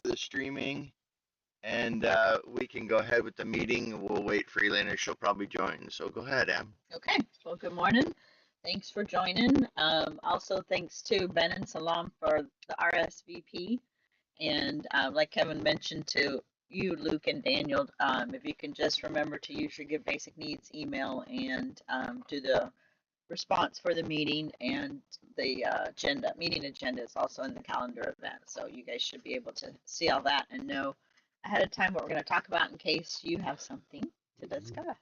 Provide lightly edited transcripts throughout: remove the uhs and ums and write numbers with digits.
the streaming, and we can go ahead with the meeting. We'll wait for Elaina. She'll probably join. So go ahead, Em. Okay, well, good morning. Thanks for joining. Also, thanks to Ben and Salam for the RSVP. And like Kevin mentioned to you, Luke and Daniel, if you can just remember to use your Give Basic Needs email and do the response for the meeting, and the meeting agenda is also in the calendar event. So you guys should be able to see all that and know ahead of time what we're going to talk about in case you have something to discuss.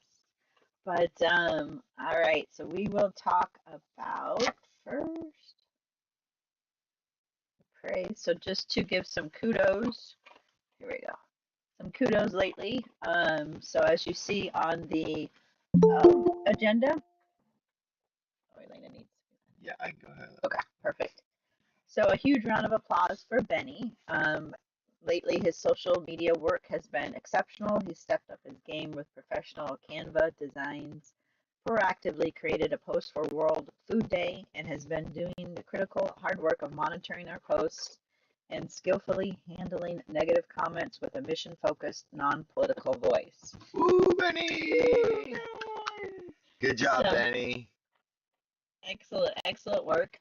But all right, so we will talk about first praise. So just to give some kudos, here we go. Some kudos lately. So as you see on the agenda, Elaina needs. Yeah, I can go ahead. Okay, perfect. So a huge round of applause for Benny. Lately, his social media work has been exceptional. He's stepped up his game with professional Canva designs, proactively created a post for World Food Day, and has been doing the critical hard work of monitoring our posts and skillfully handling negative comments with a mission-focused, non-political voice. Woo, Benny! Good job, Benny. Excellent work.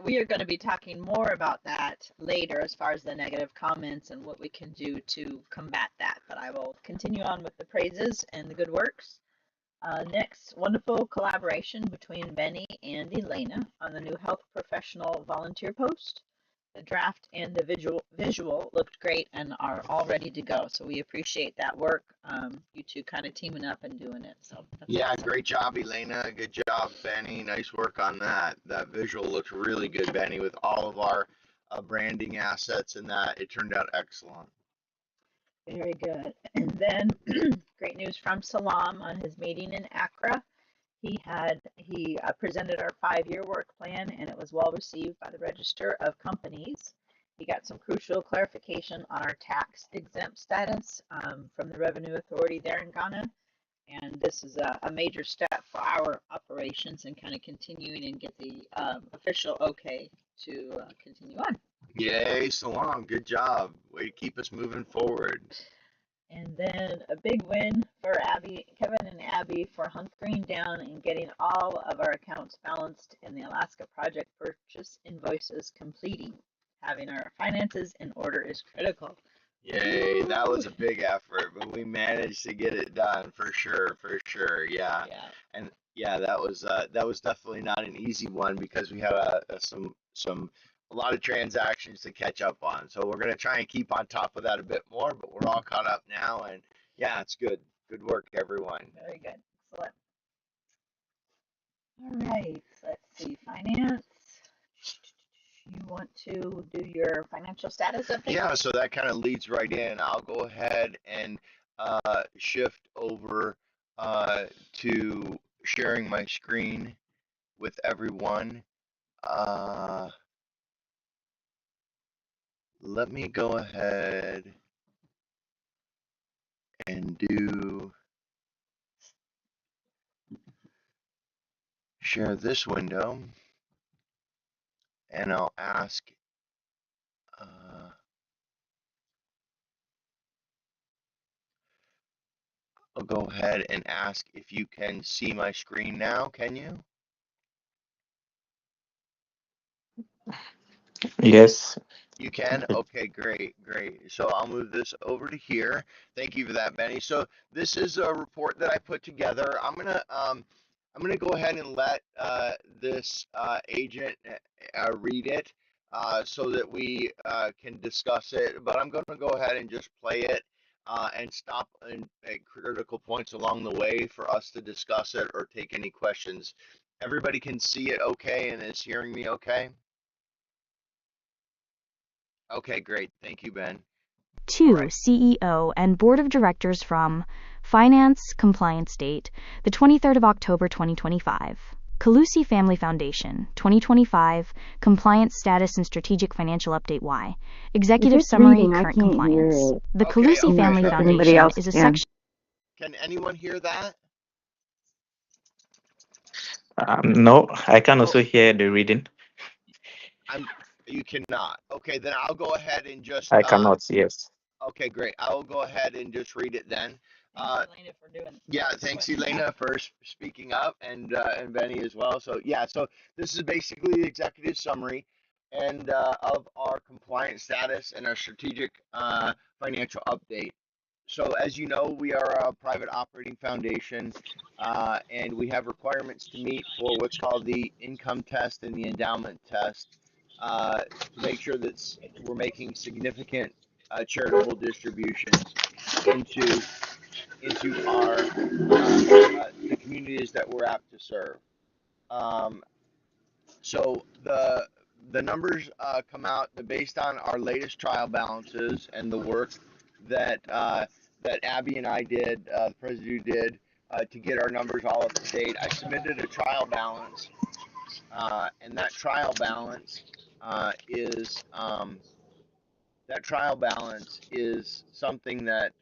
We are going to be talking more about that later as far as the negative comments and what we can do to combat that. But I will continue on with the praises and the good works. Next, wonderful collaboration between Benny and Elaina on the new health professional volunteer post. The draft and the visual looked great and are all ready to go. So we appreciate that work. You two kind of teaming up and doing it. So yeah, awesome. Great job, Elaina. Good job, Benny. Nice work on that. That visual looks really good, Benny, with all of our branding assets and that. It turned out excellent. Very good. And then great news from Salam on his meeting in Accra. He presented our 5-year work plan, and it was well received by the Register of Companies. He got some crucial clarification on our tax exempt status from the Revenue Authority there in Ghana. And this is a major step for our operations and kind of continuing and get the official okay to continue on. Yay, Salam. Good job. Way to keep us moving forward. And then a big win for Kevin and Abbie for hunkering down and getting all of our accounts balanced in the Alaska project purchase invoices completing. Having our finances in order is critical. Yay, that was a big effort, but we managed to get it done for sure, yeah. And yeah, that was definitely not an easy one because we had a lot of transactions to catch up on. So we're going to try and keep on top of that a bit more, but we're all caught up now. And yeah, it's good. Good work, everyone. Very good. Excellent. All right. Let's see. Finance. You want to do your financial status update? Yeah, so that kind of leads right in. I'll go ahead and shift over to sharing my screen with everyone. Let me go ahead and share this window, and I'll ask I'll go ahead and ask if you can see my screen now. Can you? Yes. You can? Okay, great. So I'll move this over to here. Thank you for that, Benny. So this is a report that I put together. I'm gonna go ahead and let this agent read it so that we can discuss it. But I'm gonna go ahead and just play it and stop at critical points along the way for us to discuss it or take any questions. Everybody can see it okay and is hearing me okay? Okay, great. Thank you, Ben. To CEO and Board of Directors from Finance Compliance Date, the 23rd of October 2025. Calusi Family Foundation, 2025, Compliance Status and Strategic Financial Update Y. Executive Summary, Current Compliance. The Calusi Family Foundation is a section... Can anyone hear that? No, I can also hear the reading. You cannot. Okay, then I'll go ahead and just, I cannot, yes. okay, great. I will go ahead and just read it then. Thanks, Elaina, for doing it. Yeah, thanks, Elaina, for speaking up, and Benny as well. So yeah, so this is basically the executive summary and of our compliance status and our strategic financial update. So as you know, we are a private operating foundation, and we have requirements to meet for what's called the income test and the endowment test to make sure that we're making significant charitable distributions into our the communities that we're apt to serve. So the numbers come out based on our latest trial balances and the work that that Abbie and I did, the president did, to get our numbers all up to date. I submitted a trial balance, and that trial balance is something that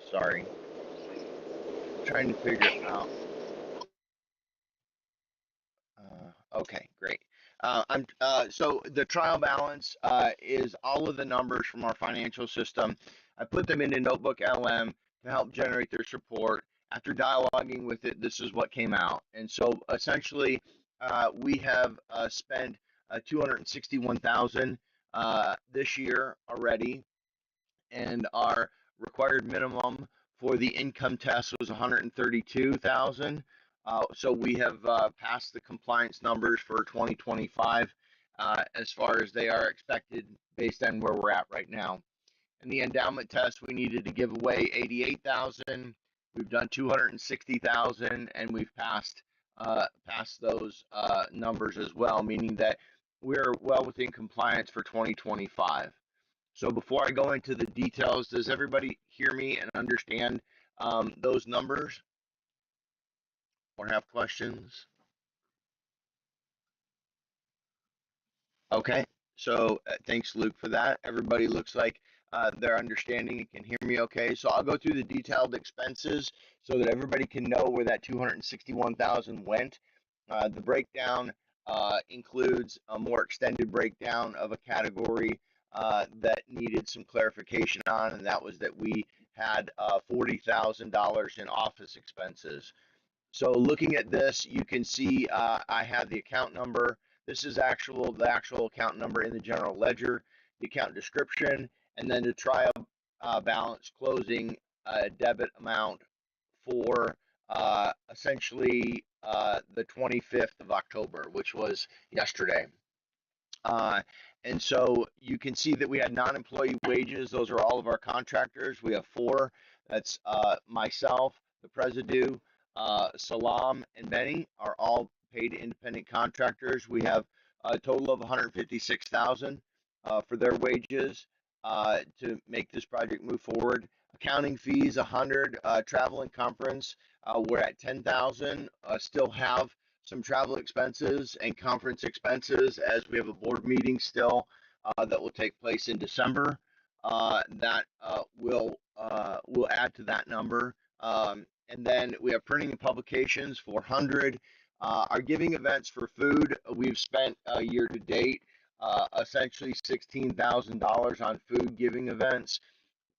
sorry, trying to figure out. Okay, great. So the trial balance is all of the numbers from our financial system. I put them into Notebook LM to help generate their support. After dialoguing with it, this is what came out. And so essentially, we have spent 261,000 this year already, and our required minimum for the income test was 132,000. So we have passed the compliance numbers for 2025 as far as they are expected based on where we're at right now. In the endowment test, we needed to give away 88,000. We've done 260,000, and we've passed those numbers as well, meaning that we're well within compliance for 2025. So before I go into the details, does everybody hear me and understand those numbers or have questions? Okay, so thanks, Luke, for that. Everybody looks like they're understanding and can hear me okay. So I'll go through the detailed expenses so that everybody can know where that 261,000 went. The breakdown includes a more extended breakdown of a category that needed some clarification on, and that was that we had $40,000 in office expenses. So looking at this, you can see I have the account number. This is the actual account number in the general ledger, the account description, and then the trial balance closing debit amount for essentially the 25th of October, which was yesterday. And so you can see that we had non-employee wages. Those are all of our contractors. We have four. That's myself, the Presidio, Salam, and Benny are all paid independent contractors. We have a total of 156,000 for their wages to make this project move forward. Accounting fees, 100. Travel and conference, we're at 10,000. Still have some travel expenses and conference expenses as we have a board meeting still that will take place in December. That will add to that number. And then we have printing and publications, 400. Our giving events for food, we've spent year to date essentially $16,000 on food giving events,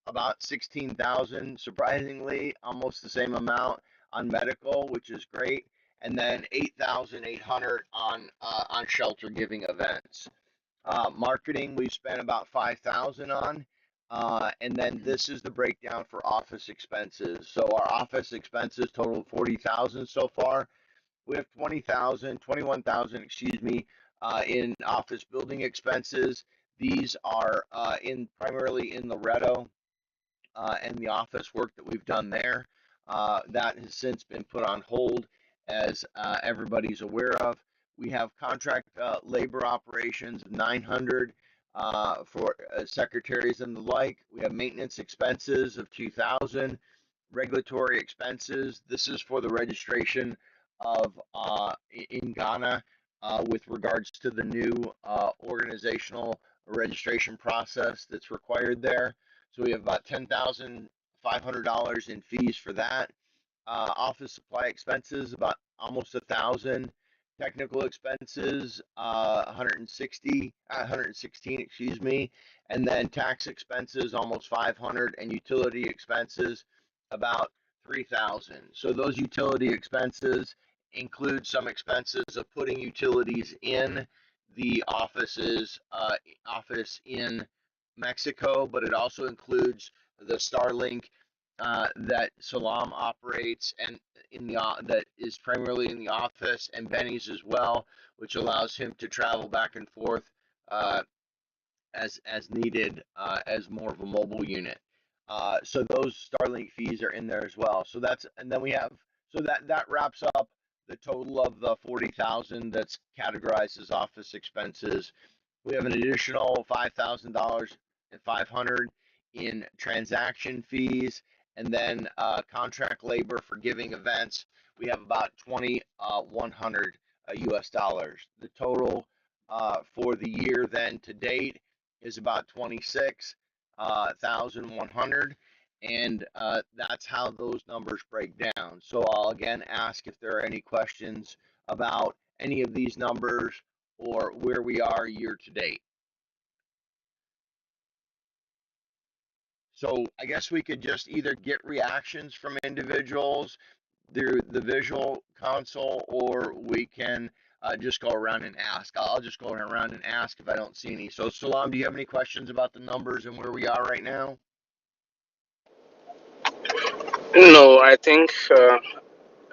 about 16,000, surprisingly, almost the same amount on medical, which is great, and then 8,800 on shelter giving events. Marketing, we've spent about 5,000 on, and then this is the breakdown for office expenses. So our office expenses total 40,000 so far. We have 21,000, excuse me, in office building expenses. These are primarily in Loretto and the office work that we've done there. That has since been put on hold, as everybody's aware of. We have contract labor operations of 900 for secretaries and the like. We have maintenance expenses of 2,000. Regulatory expenses. This is for the registration of in Ghana with regards to the new organizational registration process that's required there. So we have about $10,500 in fees for that. Office supply expenses, about almost 1,000. Technical expenses, 116, excuse me, and then tax expenses almost 500, and utility expenses about 3,000. So those utility expenses include some expenses of putting utilities in the office in Mexico, but it also includes the Starlink that Salam operates and that is primarily in the office, and Benny's as well, which allows him to travel back and forth uh, as needed as more of a mobile unit. So those Starlink fees are in there as well. So that's and then we have so that wraps up the total of the 40,000 that's categorized as office expenses. We have an additional $5,000 and 500 in transaction fees, and then contract labor for giving events. We have about 2,100 US dollars. The total for the year then to date is about 26,100, and that's how those numbers break down. So I'll again ask if there are any questions about any of these numbers or where we are year to date. So I guess we could just either get reactions from individuals through the visual console, or we can just go around and ask. I'll just go around and ask if I don't see any. So Salam, do you have any questions about the numbers and where we are right now? No, I think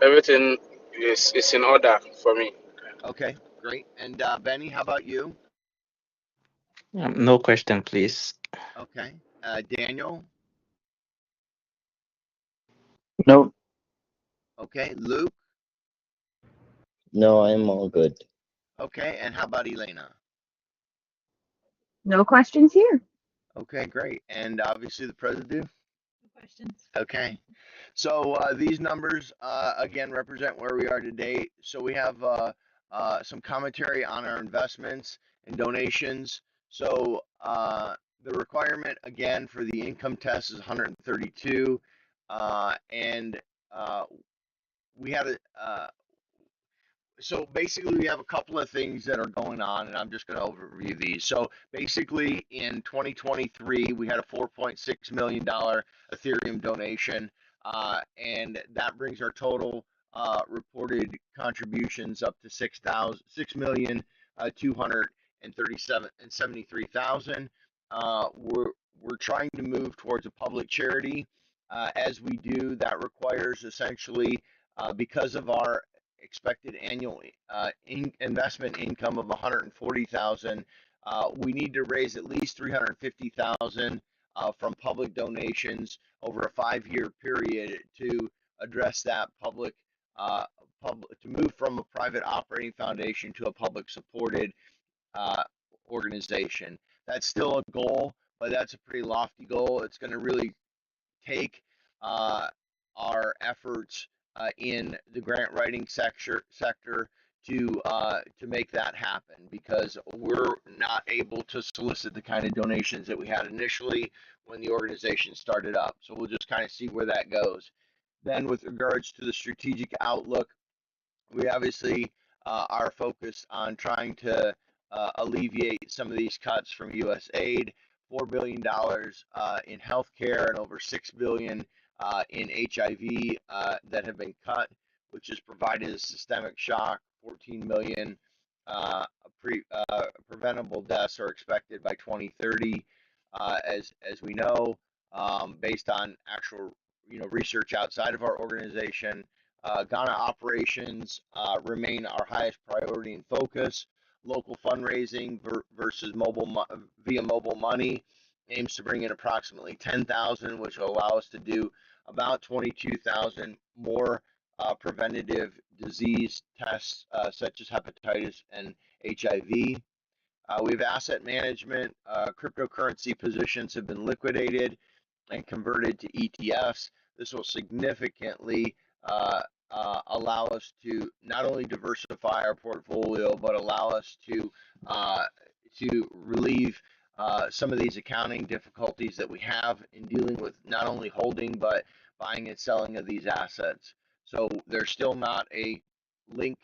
everything is in order for me. Okay, great. And Benny, how about you? No question, please. Okay. Daniel? No, Okay. Luke? no, I'm all good. Okay. And how about Elaina? No questions here. Okay, great. And obviously the president? No questions. Okay. So these numbers again represent where we are today. So we have some commentary on our investments and donations. So the requirement again for the income test is 132, and we had a so basically we have a couple of things that are going on, and I'm just going to overview these. So basically in 2023 we had a $4.6 million Ethereum donation, and that brings our total reported contributions up to 6,237,73,000. We're trying to move towards a public charity. As we do, that requires essentially because of our expected annual investment income of 140,000. We need to raise at least 350,000 from public donations over a 5-year period to address that to move from a private operating foundation to a public supported uh, organization. That's still a goal, but that's a pretty lofty goal. It's going to really take uh, our efforts in the grant writing sector to make that happen, because we're not able to solicit the kind of donations that we had initially when the organization started up. So we'll just kind of see where that goes. Then with regards to the strategic outlook, we obviously are focused on trying to alleviate some of these cuts from U.S. aid, $4 billion in healthcare and over $6 billion in HIV that have been cut, which has provided a systemic shock. 14 million preventable deaths are expected by 2030, as we know, based on actual research outside of our organization. Ghana operations remain our highest priority and focus. Local fundraising versus via mobile money aims to bring in approximately 10,000, which will allow us to do about 22,000 more preventative disease tests such as hepatitis and HIV. We have asset management. Cryptocurrency positions have been liquidated and converted to ETFs. This will significantly allow us to not only diversify our portfolio, but allow us to relieve some of these accounting difficulties that we have in dealing with not only holding but buying and selling of these assets. So there's still not a link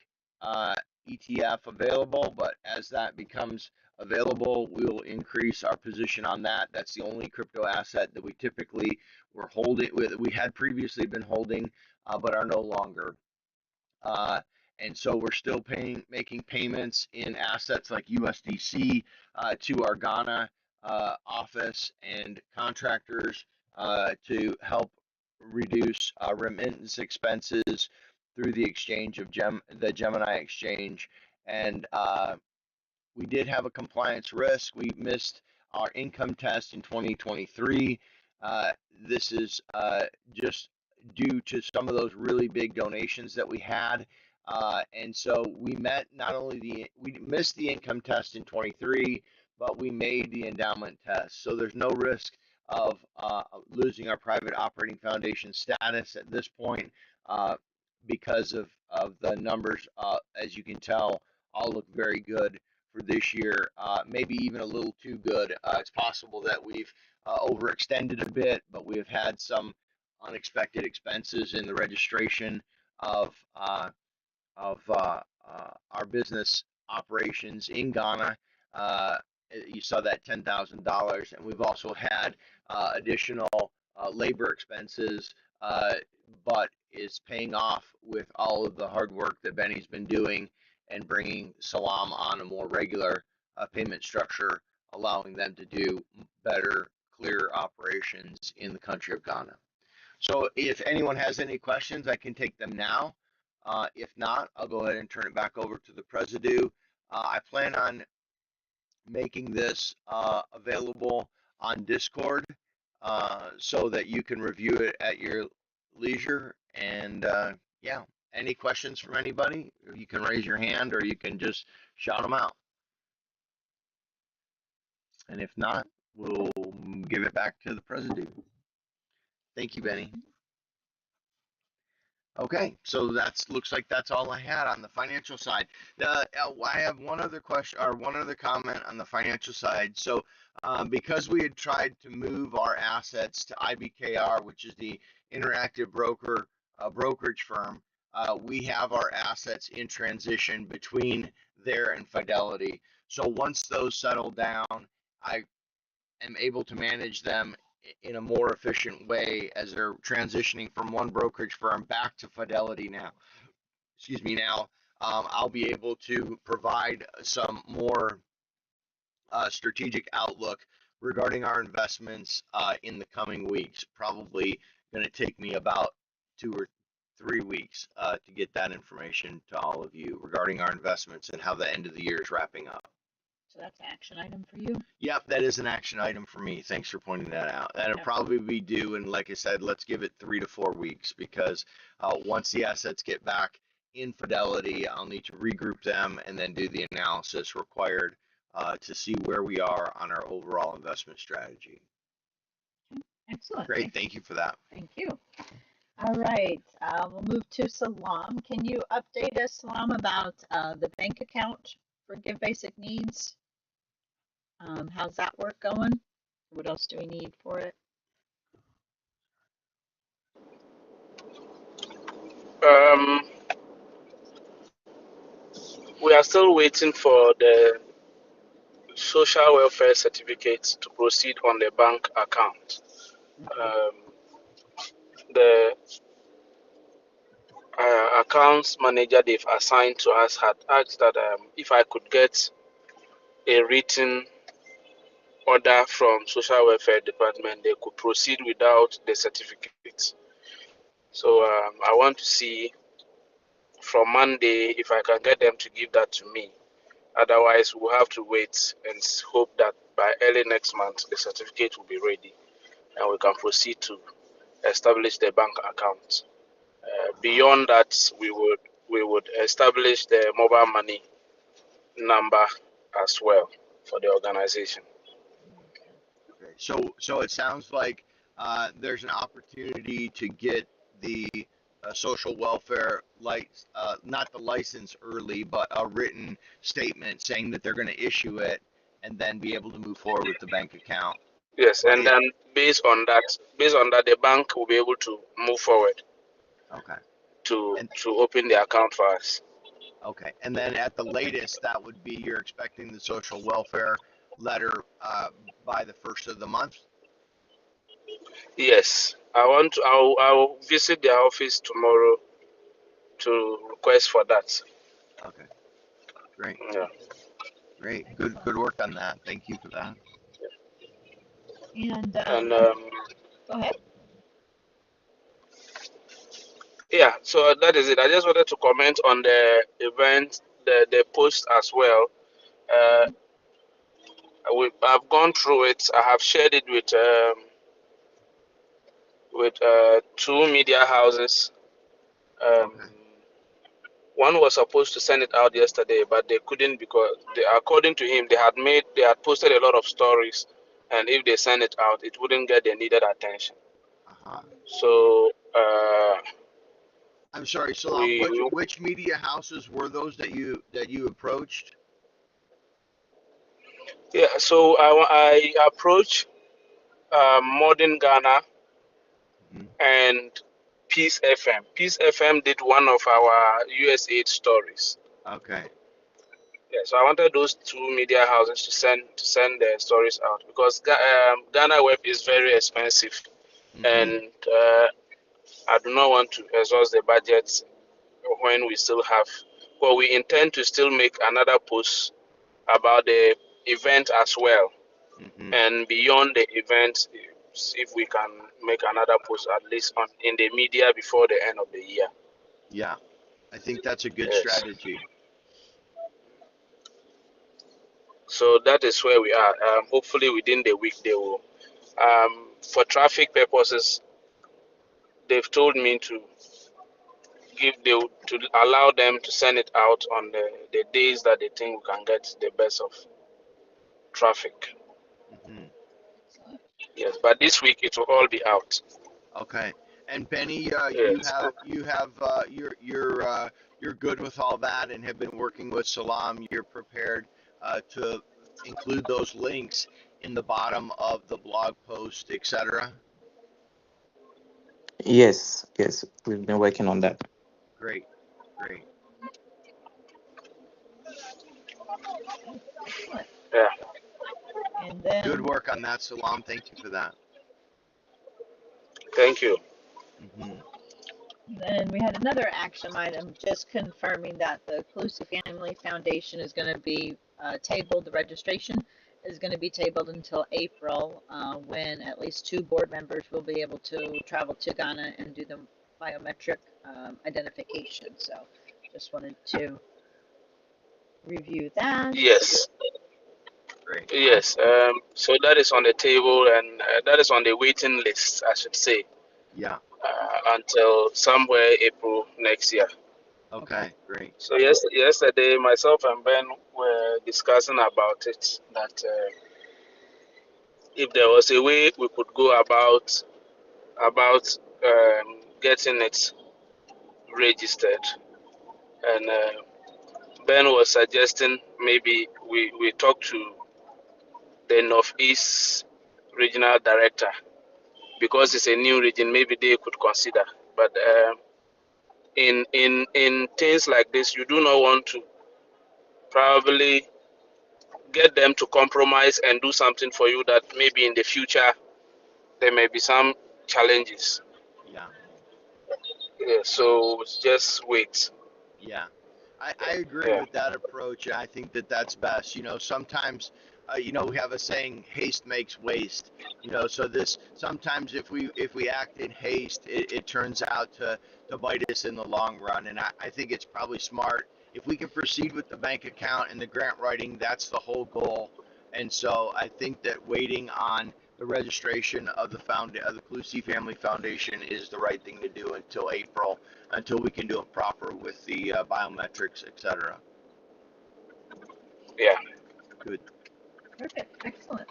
ETF available, but as that becomes available, we will increase our position on that. That's the only crypto asset that we typically were holding, we had previously been holding, but are no longer. And so we're still making payments in assets like USDC to our Ghana office and contractors to help reduce remittance expenses through the exchange of the Gemini exchange. And we did have a compliance risk. We missed our income test in 2023. This is just due to some of those really big donations that we had. And so we missed the income test in 23, but we made the endowment test. So there's no risk of losing our private operating foundation status at this point because of the numbers, as you can tell, all look very good for this year, maybe even a little too good. It's possible that we've overextended a bit, but we have had some unexpected expenses in the registration of our business operations in Ghana. You saw that $10,000, and we've also had additional labor expenses, but is paying off with all of the hard work that Benny's been doing and bringing Salam on a more regular payment structure, allowing them to do better, clearer operations in the country of Ghana. So if anyone has any questions, I can take them now. If not, I'll go ahead and turn it back over to the Presido. I plan on making this available on Discord so that you can review it at your leisure. And yeah, any questions from anybody? You can raise your hand or you can just shout them out. And if not, we'll give it back to the Presido. Thank you, Benny. Okay, so looks like that's all I had on the financial side. I have one other question or one other comment on the financial side. So because we had tried to move our assets to IBKR, which is the interactive brokerage firm, we have our assets in transition between there and Fidelity. So once those settle down, I am able to manage them in a more efficient way as they're transitioning from one brokerage firm back to Fidelity now. Excuse me, now I'll be able to provide some more strategic outlook regarding our investments in the coming weeks. Probably going to take me about 2 or 3 weeks to get that information to all of you regarding our investments and how the end of the year is wrapping up. So that's an action item for you? Yep, that is an action item for me. Thanks for pointing that out. That'll probably be due, and like I said, let's give it 3 to 4 weeks because once the assets get back in Fidelity, I'll need to regroup them and then do the analysis required to see where we are on our overall investment strategy. Excellent. Great, thank you for that. Thank you. All right, we'll move to Salam. Can you update us, Salam, about the bank account for Give Basic Needs? How's that work going? What else do we need for it? We are still waiting for the social welfare certificate to proceed on the bank account. The accounts manager they've assigned to us had asked that if I could get a written order from social welfare department, they could proceed without the certificate. So I want to see from Monday if I can get them to give that to me. Otherwise, we'll have to wait and hope that by early next month the certificate will be ready and we can proceed to establish the bank account. Beyond that, we would establish the mobile money number as well for the organization. Okay. So it sounds like there's an opportunity to get the social welfare, not the license early, but a written statement saying that they're going to issue it, and then be able to move forward with the bank account. Yes, and then based on that, the bank will be able to move forward. Okay. To open the account for us. Okay, and then at the latest, that would be you're expecting the social welfare letter by the first of the month? Yes, I'll visit their office tomorrow to request for that. Okay, great, Yeah. great. Good work on that. Thank you for that. And And go ahead. yeah, so that is it. I just wanted to comment on the event, the post as well. Uh, I've gone through it. I have shared it with two media houses. Um, Okay. one was supposed to send it out yesterday, but they couldn't because according to him, they had posted a lot of stories, and if they send it out, it wouldn't get the needed attention. Uh-huh. So I'm sorry, Salam. we Which media houses were those that you approached? yeah. So I approached Modern Ghana Mhm. and Peace FM. Peace FM did one of our USAID stories. Okay. Yeah, so I wanted those two media houses to send their stories out because Ghana Web is very expensive, Mm-hmm. and I do not want to exhaust the budget when we still have. Well, we intend to still make another post about the event as well, Mm-hmm. and beyond the event, if we can make another post at least in the media before the end of the year. Yeah, I think that's a good Yes. strategy. So that is where we are. Hopefully within the week they will. For traffic purposes, they've told me to to allow them to send it out on the days that they think we can get the best of traffic. Mm-hmm. Yes, but this week it will all be out. Okay. And Benny, Yes. you're good with all that and have been working with Salam. You're prepared to include those links in the bottom of the blog post, etc. Yes, yes, we've been working on that. Great, great. Excellent. Yeah. And Good then work on that, Salam. Thank you for that. Thank you. Mm-hmm. Then we had another action item just confirming that the Calusi Family Foundation is going to be tabled. The registration is going to be tabled until April, when at least two board members will be able to travel to Ghana and do the biometric identification. So just wanted to review that. Yes. Great. Yes. So that is on the table, and that is on the waiting list, I should say, Yeah. until somewhere April next year. Okay. Okay. Great. So yesterday, myself and Ben were discussing about it. That if there was a way we could go about getting it registered, and Ben was suggesting maybe we talk to the Northeast Regional Director because it's a new region. Maybe they could consider, but in things like this, you do not want to probably get them to compromise and do something for you that maybe in the future there may be some challenges. Yeah. Yeah, so just wait. Yeah, I agree Yeah, with that approach. I think that that's best. Sometimes, we have a saying, haste makes waste. So this sometimes if we act in haste, it turns out to bite us in the long run. And I think it's probably smart if we can proceed with the bank account and the grant writing. That's the whole goal. And so I think that waiting on the registration of the Calusi Family Foundation is the right thing to do until April, until we can do it proper with the biometrics, etc. yeah. Good. Perfect. Excellent.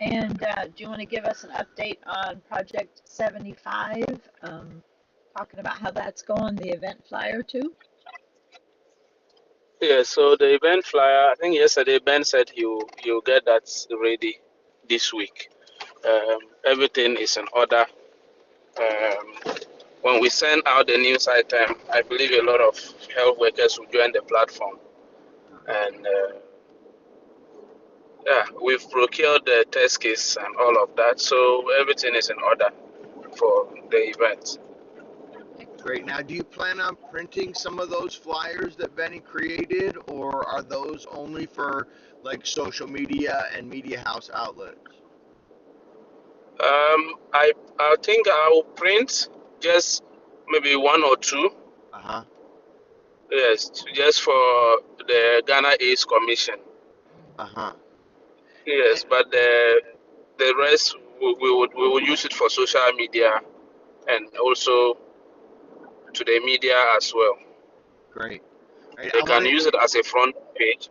And do you want to give us an update on Project 75? Talking about how that's going, the event flyer too? Yeah, so the event flyer, I think yesterday Ben said he'll get that ready this week. Everything is in order. when we send out the news item, I believe a lot of health workers will join the platform. And yeah, we've procured the test kits and all of that, so everything is in order for the event. Great. Now, do you plan on printing some of those flyers that Benny created, or are those only for like social media and media house outlets? I think I'll print just maybe one or two. Uh-huh. Yes, just for the Ghana AIDS Commission. Uh-huh. Yes, but the rest we will use it for social media and also to the media as well. Great. Right. They I want can to, use it as a front page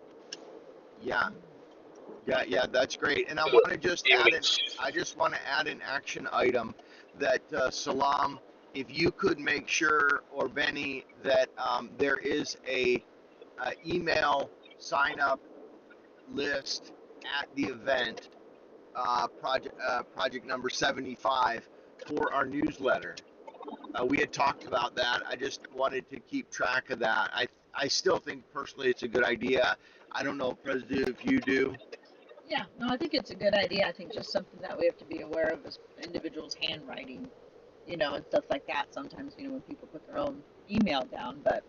yeah, yeah, that's great. And image. I just want to add an action item that Salam, if you could make sure, or Benny, that there is a email sign up list at the event, project number 75 for our newsletter. We had talked about that. I just wanted to keep track of that. I still think personally it's a good idea. I don't know, President, if you do. Yeah, no, I think it's a good idea. I think just something that we have to be aware of is individuals' handwriting, and stuff like that. Sometimes, when people put their own email down, but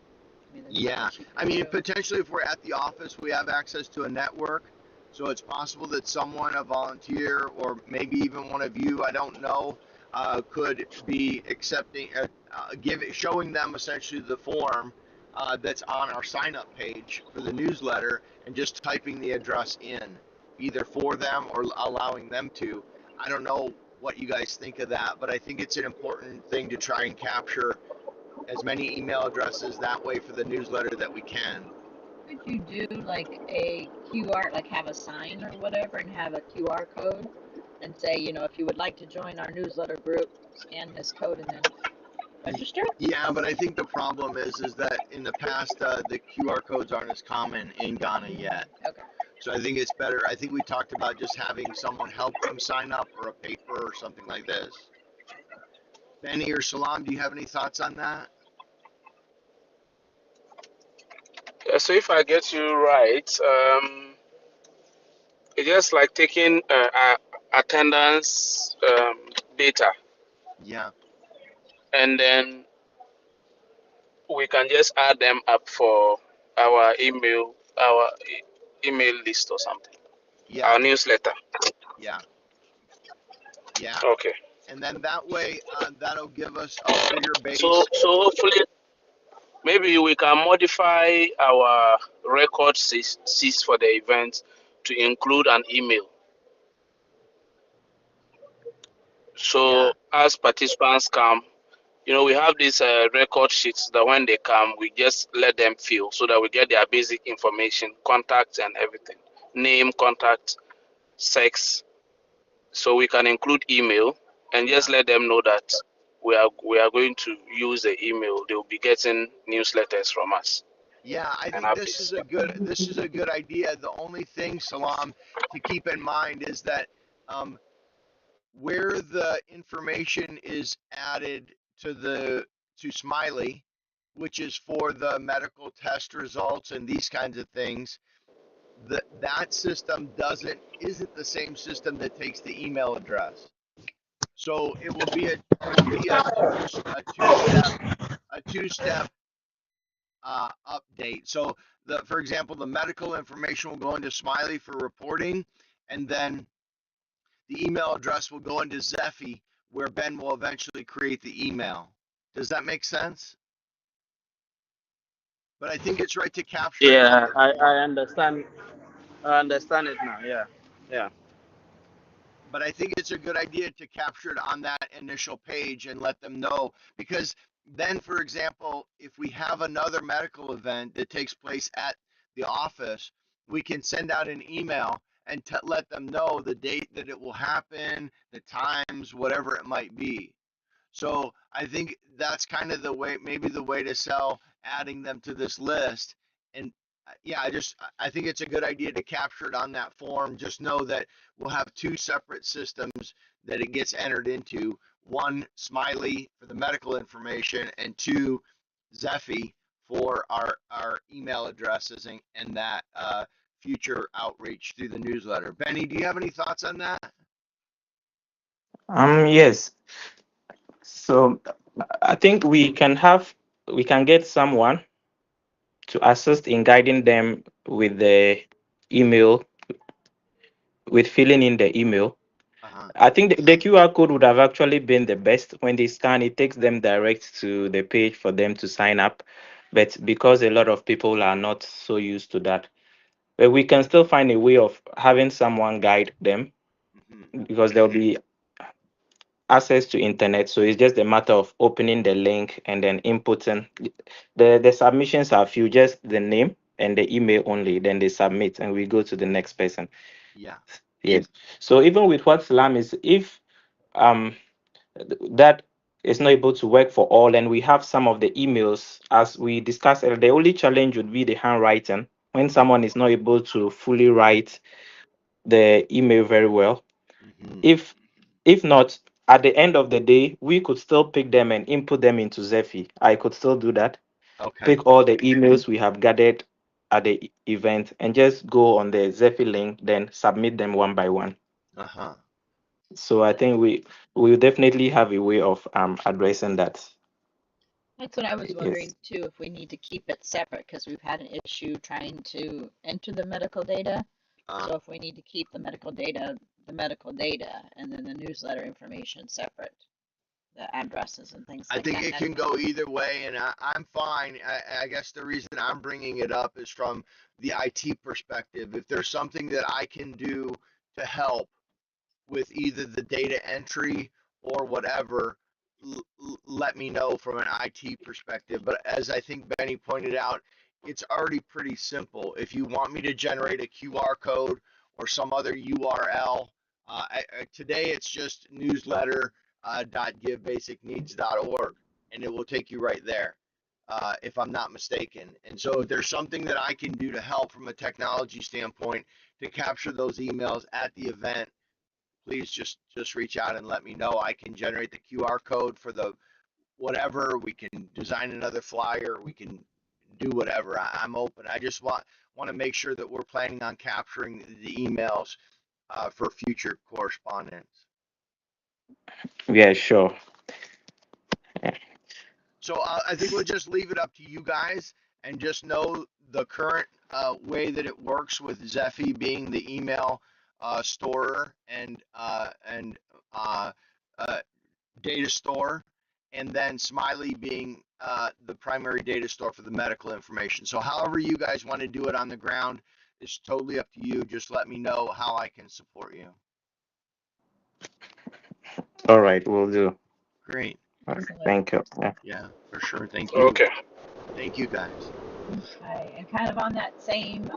I mean, there's not Yeah, much you I can mean, do. potentially if we're at the office, we have access to a network. So it's possible that someone, a volunteer, or maybe even one of you, I don't know, could be accepting, showing them essentially the form that's on our sign up page for the newsletter and just typing the address in, either for them or allowing them to. I don't know what you guys think of that, but I think it's an important thing to try and capture as many email addresses that way for the newsletter that we can. Could you do like a QR, like have a sign or whatever, and have a QR code, and say, if you would like to join our newsletter group, scan this code and then register? Yeah, but I think the problem is that in the past the QR codes aren't as common in Ghana yet. Okay. So I think it's better. I think we talked about just having someone help them sign up, or a paper or something like this. Benny or Salam, do you have any thoughts on that? Yeah, so if I get you right, it's just like taking attendance data, Yeah. and then we can just add them up for our email list or something, Yeah. our newsletter. Yeah. Yeah. Okay. And then that way, that'll give us a bigger So base. hopefully maybe we can modify our record sheets for the event to include an email. Yeah. So as participants come, we have these record sheets that when they come, we just let them fill so that we get their basic information, contacts and everything, name, contact, sex. So we can include email and just Yeah. let them know that we are going to use the email. They will be getting newsletters from us Yeah, I and think updates. this is a good idea. The only thing, Salam, to keep in mind is that um, where the information is added to Smiley, which is for the medical test results and these kinds of things, that system doesn't isn't the same system that takes the email address. So it will be a two step update. So for example, the medical information will go into Smiley for reporting, and then the email address will go into Zephy, where Ben will eventually create the email. Does that make sense? But I think it's right to capture it on Yeah, the I form. understand. I understand it now. Yeah, yeah. But I think it's a good idea to capture it on that initial page and let them know, because then, for example, if we have another medical event that takes place at the office, we can send out an email and let them know the date that it will happen, the times, whatever it might be. So I think that's kind of the way, maybe the way to sell adding them to this list. And yeah, I think it's a good idea to capture it on that form. Just know that we'll have two separate systems that it gets entered into. One, Smiley for the medical information, and two, Zephy for our email addresses and that future outreach through the newsletter. Benny, do you have any thoughts on that? Yes. So I think we can get someone to assist in guiding them with the email, with filling in the email. Uh-huh. I think the QR code would have actually been the best. When they scan, it takes them direct to the page for them to sign up. But because a lot of people are not so used to that, but we can still find a way of having someone guide them Hmm. because there'll be access to internet. So it's just a matter of opening the link and then inputting. The submissions are few, just the name and the email only. Then they submit and we go to the next person. Yeah. Yes. So even with what Salam is, if um that is not able to work for all, and we have some of the emails as we discussed earlier, the only challenge would be the handwriting when someone is not able to fully write the email very well. Hmm. if if not, at the end of the day we could still pick them and input them into Zephy. I could still do that, Okay. pick all the emails we have gathered at the event and just go on the Zephy link, then submit them one by one. Uh-huh. So I think we will definitely have a way of addressing that. That's what I was Yes. wondering too, if we need to keep it separate because we've had an issue trying to enter the medical data. Uh, So if we need to keep the medical data, and then the newsletter information separate, the addresses and things I like think that. it can go either way, and I'm fine. I guess the reason I'm bringing it up is from the IT perspective. If there's something that I can do to help with either the data entry or whatever, let me know from an IT perspective. But as I think Benny pointed out, it's already pretty simple. If you want me to generate a QR code or some other URL, today it's just newsletter.givebasicneeds.org, and it will take you right there, if I'm not mistaken. And so if there's something that I can do to help from a technology standpoint to capture those emails at the event, please just reach out and let me know. I can generate the QR code for the whatever. We can design another flyer. We can do whatever. I'm open. I just want to make sure that we're planning on capturing the emails for future correspondence. Yeah, sure. So I think we'll just leave it up to you guys and just know the current way that it works with Zephy being the email storer and uh, data store, and then Smiley being the primary data store for the medical information. So however you guys want to do it on the ground is totally up to you. Just let me know how I can support you. All right, we'll do. Great. All right, Excellent. thank you. Yeah. Yeah, for sure. Thank you. Okay. Thank you guys. Okay, and kind of on that same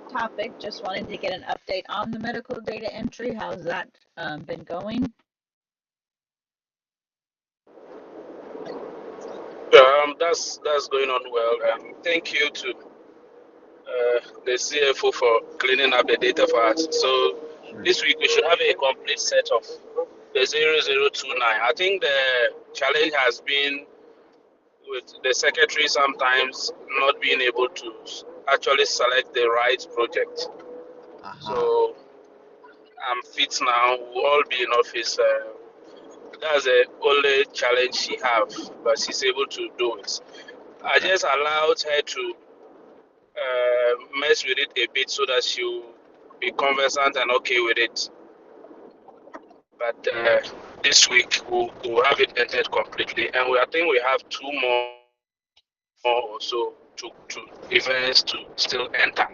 topic, just wanted to get an update on the medical data entry. How's that been going? That's going on well. Thank you to the CFO for cleaning up the data for us. So Sure. this week we should have a complete set of the 0029. I think the challenge has been with the secretary sometimes not being able to actually select the right project. Uh-huh. So I'm fit now. We'll all be in office. That's the only challenge she have, but she's able to do it. I Okay. just allowed her to mess with it a bit so that she'll be conversant and okay with it. But this week we'll have it entered completely, and I think we have two more or so to events to still enter.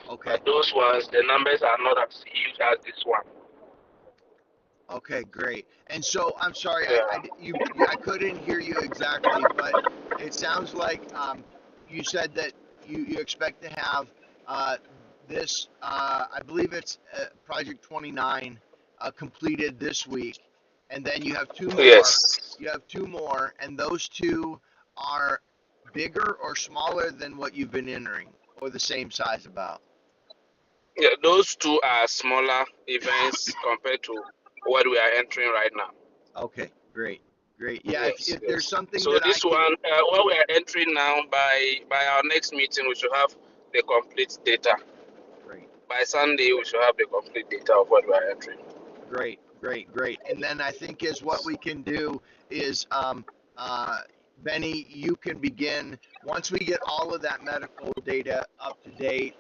Okay. But those ones, the numbers are not as huge as this one. Okay, great. And so I'm sorry, Yeah. I couldn't hear you exactly, but it sounds like you said that you expect to have uh, this, I believe it's Project 29 completed this week, and then you have two more. Yes. You have two more, and those two are bigger or smaller than what you've been entering, or the same size about? Yeah, those two are smaller events compared to what we are entering right now. Okay, great, great. Yeah, Yes, if there's yes. something So that I this can, one, what we are entering now, by our next meeting, we should have the complete data. great, By Sunday, we should have the complete data of what we are entering. great, great, great. And then I think is what we can do is, uh, Benny, you can begin once we get all of that medical data up to date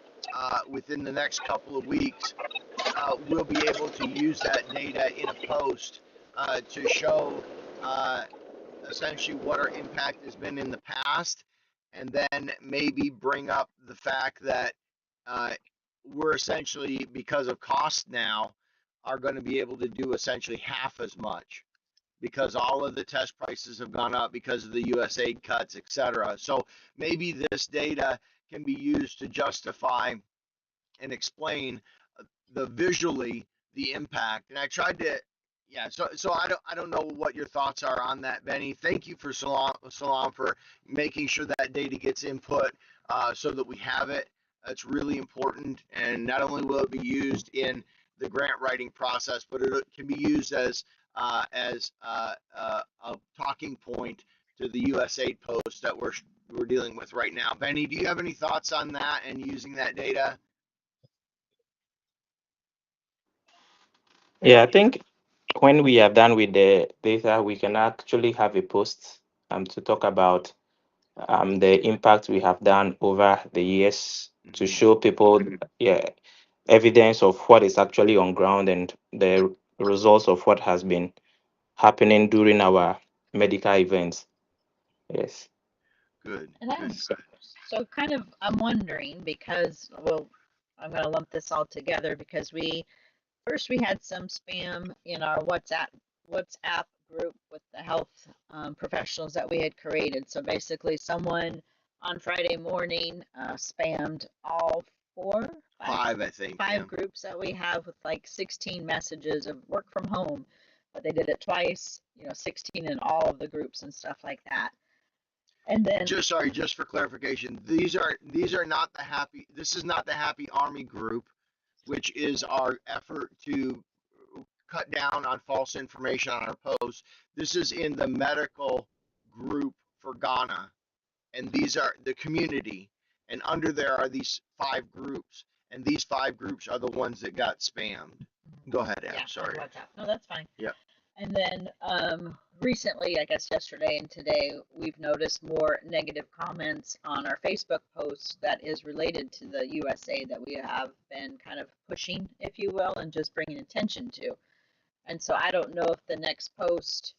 within the next couple of weeks. We'll be able to use that data in a post to show essentially what our impact has been in the past, and then maybe bring up the fact that uh, we're essentially, because of cost now, are going to be able to do essentially half as much because all of the test prices have gone up because of the USAID cuts, et cetera. So maybe this data can be used to justify and explain the visually the impact. And I tried to, yeah. So I don't know what your thoughts are on that, Benny. Thank you for Salam for making sure that data gets input so that we have it. It's really important, and not only will it be used in the grant writing process, but it can be used as a talking point to the USAID post that we're dealing with right now. Benny, do you have any thoughts on that and using that data? Yeah, I think when we are done with the data, we can actually have a post to talk about the impact we have done over the years to Mm-hmm. show people, yeah, evidence of what is actually on ground and the results of what has been happening during our medical events. Yes. Good, And good. so kind of I'm wondering because well I'm going to lump this all together because we had some spam in our WhatsApp group with the health professionals that we had created. So basically, someone on Friday morning spammed all four, five, Five, I think. Yeah. five groups that we have with like 16 messages of work from home, but they did it twice, 16 in all of the groups and stuff like that. And then, Just for clarification, these are not the happy. This is not the Happy Army group, which is our effort to cut down on false information on our posts. This is in the medical group for Ghana, and these are the community. And under there are these five groups, and these five groups are the ones that got spammed. Go ahead, Ab. yeah, on Sorry. WhatsApp. No, that's fine. Yeah. And then recently, I guess yesterday and today, we've noticed more negative comments on our Facebook posts that is related to the USA that we have been kind of pushing, if you will, and just bringing attention to. And so I don't know if the next post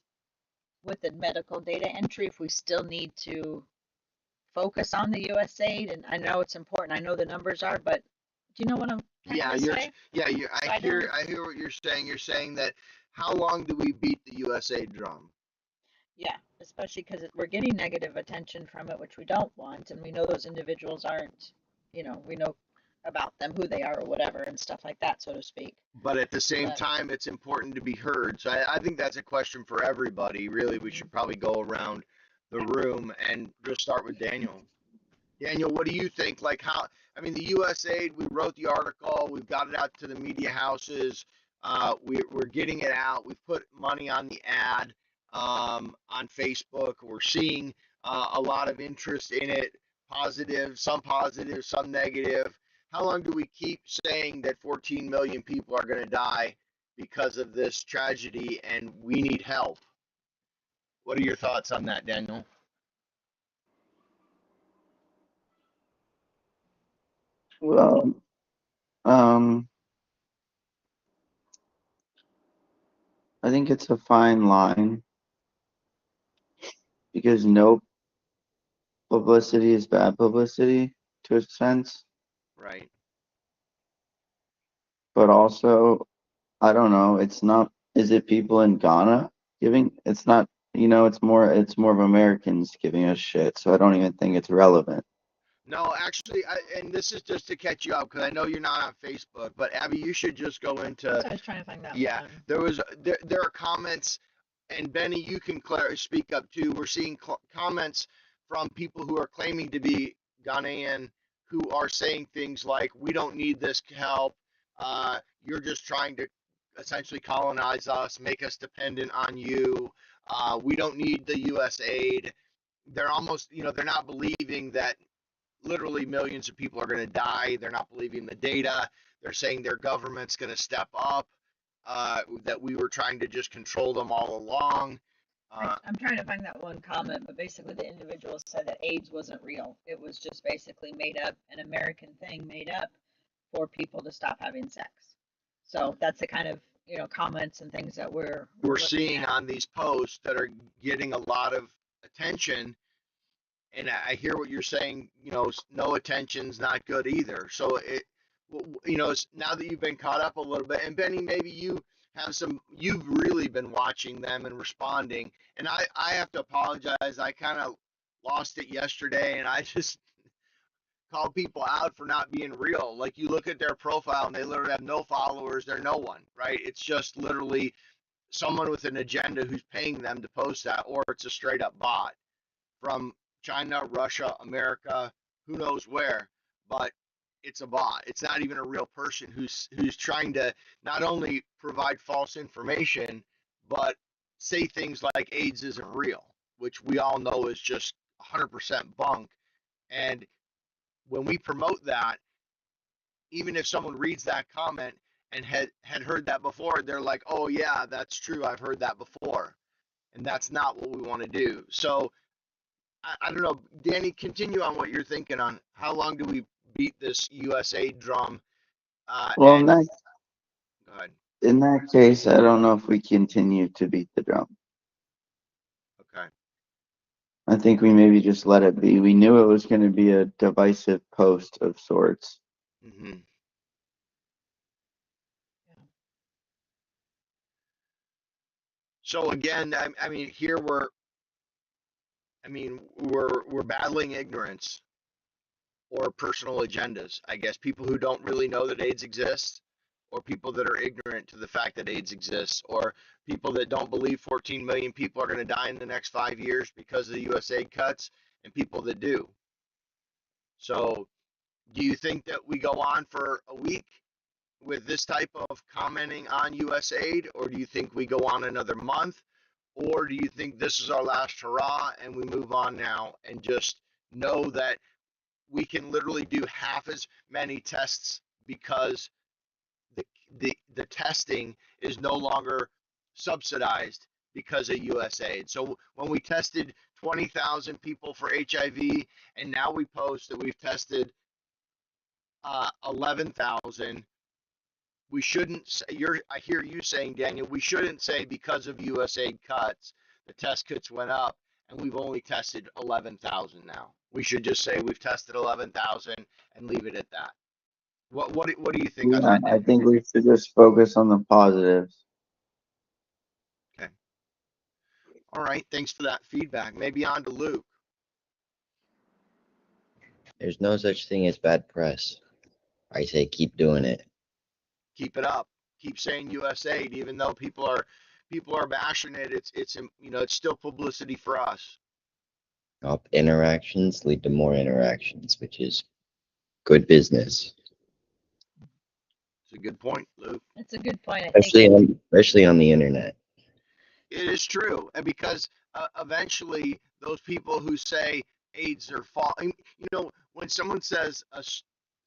with the medical data entry, if we still need to focus on the USAID. And I know it's important. I know the numbers are, but do you know what I'm Yeah, trying to say? So I hear what you're saying. You're saying that how long do we beat the USA drum? Yeah, especially because we're getting negative attention from it, which we don't want, and we know those individuals aren't, we know about them, who they are, or whatever, and stuff like that, so to speak. But at the same But time, it's important to be heard. So I think that's a question for everybody. Really, we should probably go around the room and just start with Daniel. Daniel, what do you think? Like how, I mean, the USAID, we wrote the article, we've got it out to the media houses, we're getting it out, we've put money on the ad on Facebook, we're seeing a lot of interest in it, positive, some negative. How long do we keep saying that 14 million people are going to die because of this tragedy and we need help? What are your thoughts on that, Daniel? Well, um, I think it's a fine line because no publicity is bad publicity to a sense, Right. but also, I don't know, it's not, is it people in Ghana giving? It's not, it's more of Americans giving us shit, so I don't even think it's relevant. No, actually, and this is just to catch you up because I know you're not on Facebook, but Abby, you should just go into. that's what I was trying to find out. Yeah, there are comments, and Benny, you can speak up too. We're seeing comments from people who are claiming to be Ghanaian, who are saying things like, we don't need this help. You're just trying to essentially colonize us, make us dependent on you. We don't need the U.S. aid. They're almost, they're not believing that literally millions of people are going to die. They're not believing the data. They're saying their government's going to step up, that we were trying to just control them all along. I'm trying to find that one comment, but basically the individual said that AIDS wasn't real. It was just basically made up, an American thing made up for people to stop having sex. So that's the kind of, comments and things that we're seeing on these posts that are getting a lot of attention. And I hear what you're saying, no attention's not good either. So now that you've been caught up a little bit, and Benny, maybe you've really been watching them and responding. And I have to apologize. I kind of lost it yesterday, and I just call people out for not being real. Like, you look at their profile and they literally have no followers. They're no one, right? It's just literally someone with an agenda who's paying them to post that, or it's a straight up bot from China, Russia, America, who knows where, but it's a bot. It's not even a real person who's trying to not only provide false information, but say things like AIDS isn't real, which we all know is just 100% bunk. And when we promote that, even if someone reads that comment and had heard that before, they're like, oh yeah, that's true, I've heard that before. And that's not what we want to do. So I don't know, Danny, continue on what you're thinking on how long do we beat this USA drum. Well, And go ahead. in that case, I don't know if we continue to beat the drum. Okay. I think we maybe just let it be. We knew it was going to be a divisive post of sorts. Mm-hmm. So again, I mean, here we're battling ignorance or personal agendas. I guess people who don't really know that AIDS exists, or people that are ignorant to the fact that AIDS exists, or people that don't believe 14 million people are going to die in the next 5 years because of the USAID cuts, and people that do. So, do you think that we go on for a week with this type of commenting on USAID, or do you think we go on another month, or do you think this is our last hurrah and we move on now and just know that we can literally do half as many tests because the testing is no longer subsidized because of USAID. So when we tested 20,000 people for HIV, and now we post that we've tested 11,000, we shouldn't say, I hear you saying, Daniel, we shouldn't say because of USAID cuts, the test kits went up and we've only tested 11,000 now. We should just say we've tested 11,000 and leave it at that. What do you think on Yeah, that? I think we should just focus on the positives. Okay. All right. Thanks for that feedback. Maybe on to Luke. There's no such thing as bad press. I say keep doing it. Keep it up. Keep saying USAID, even though people are bashing it. It's still publicity for us. Interactions lead to more interactions, which is good business. It's a good point, Luke. It's a good point. Especially on the internet. It is true, and because eventually those people who say AIDS are false, when someone says a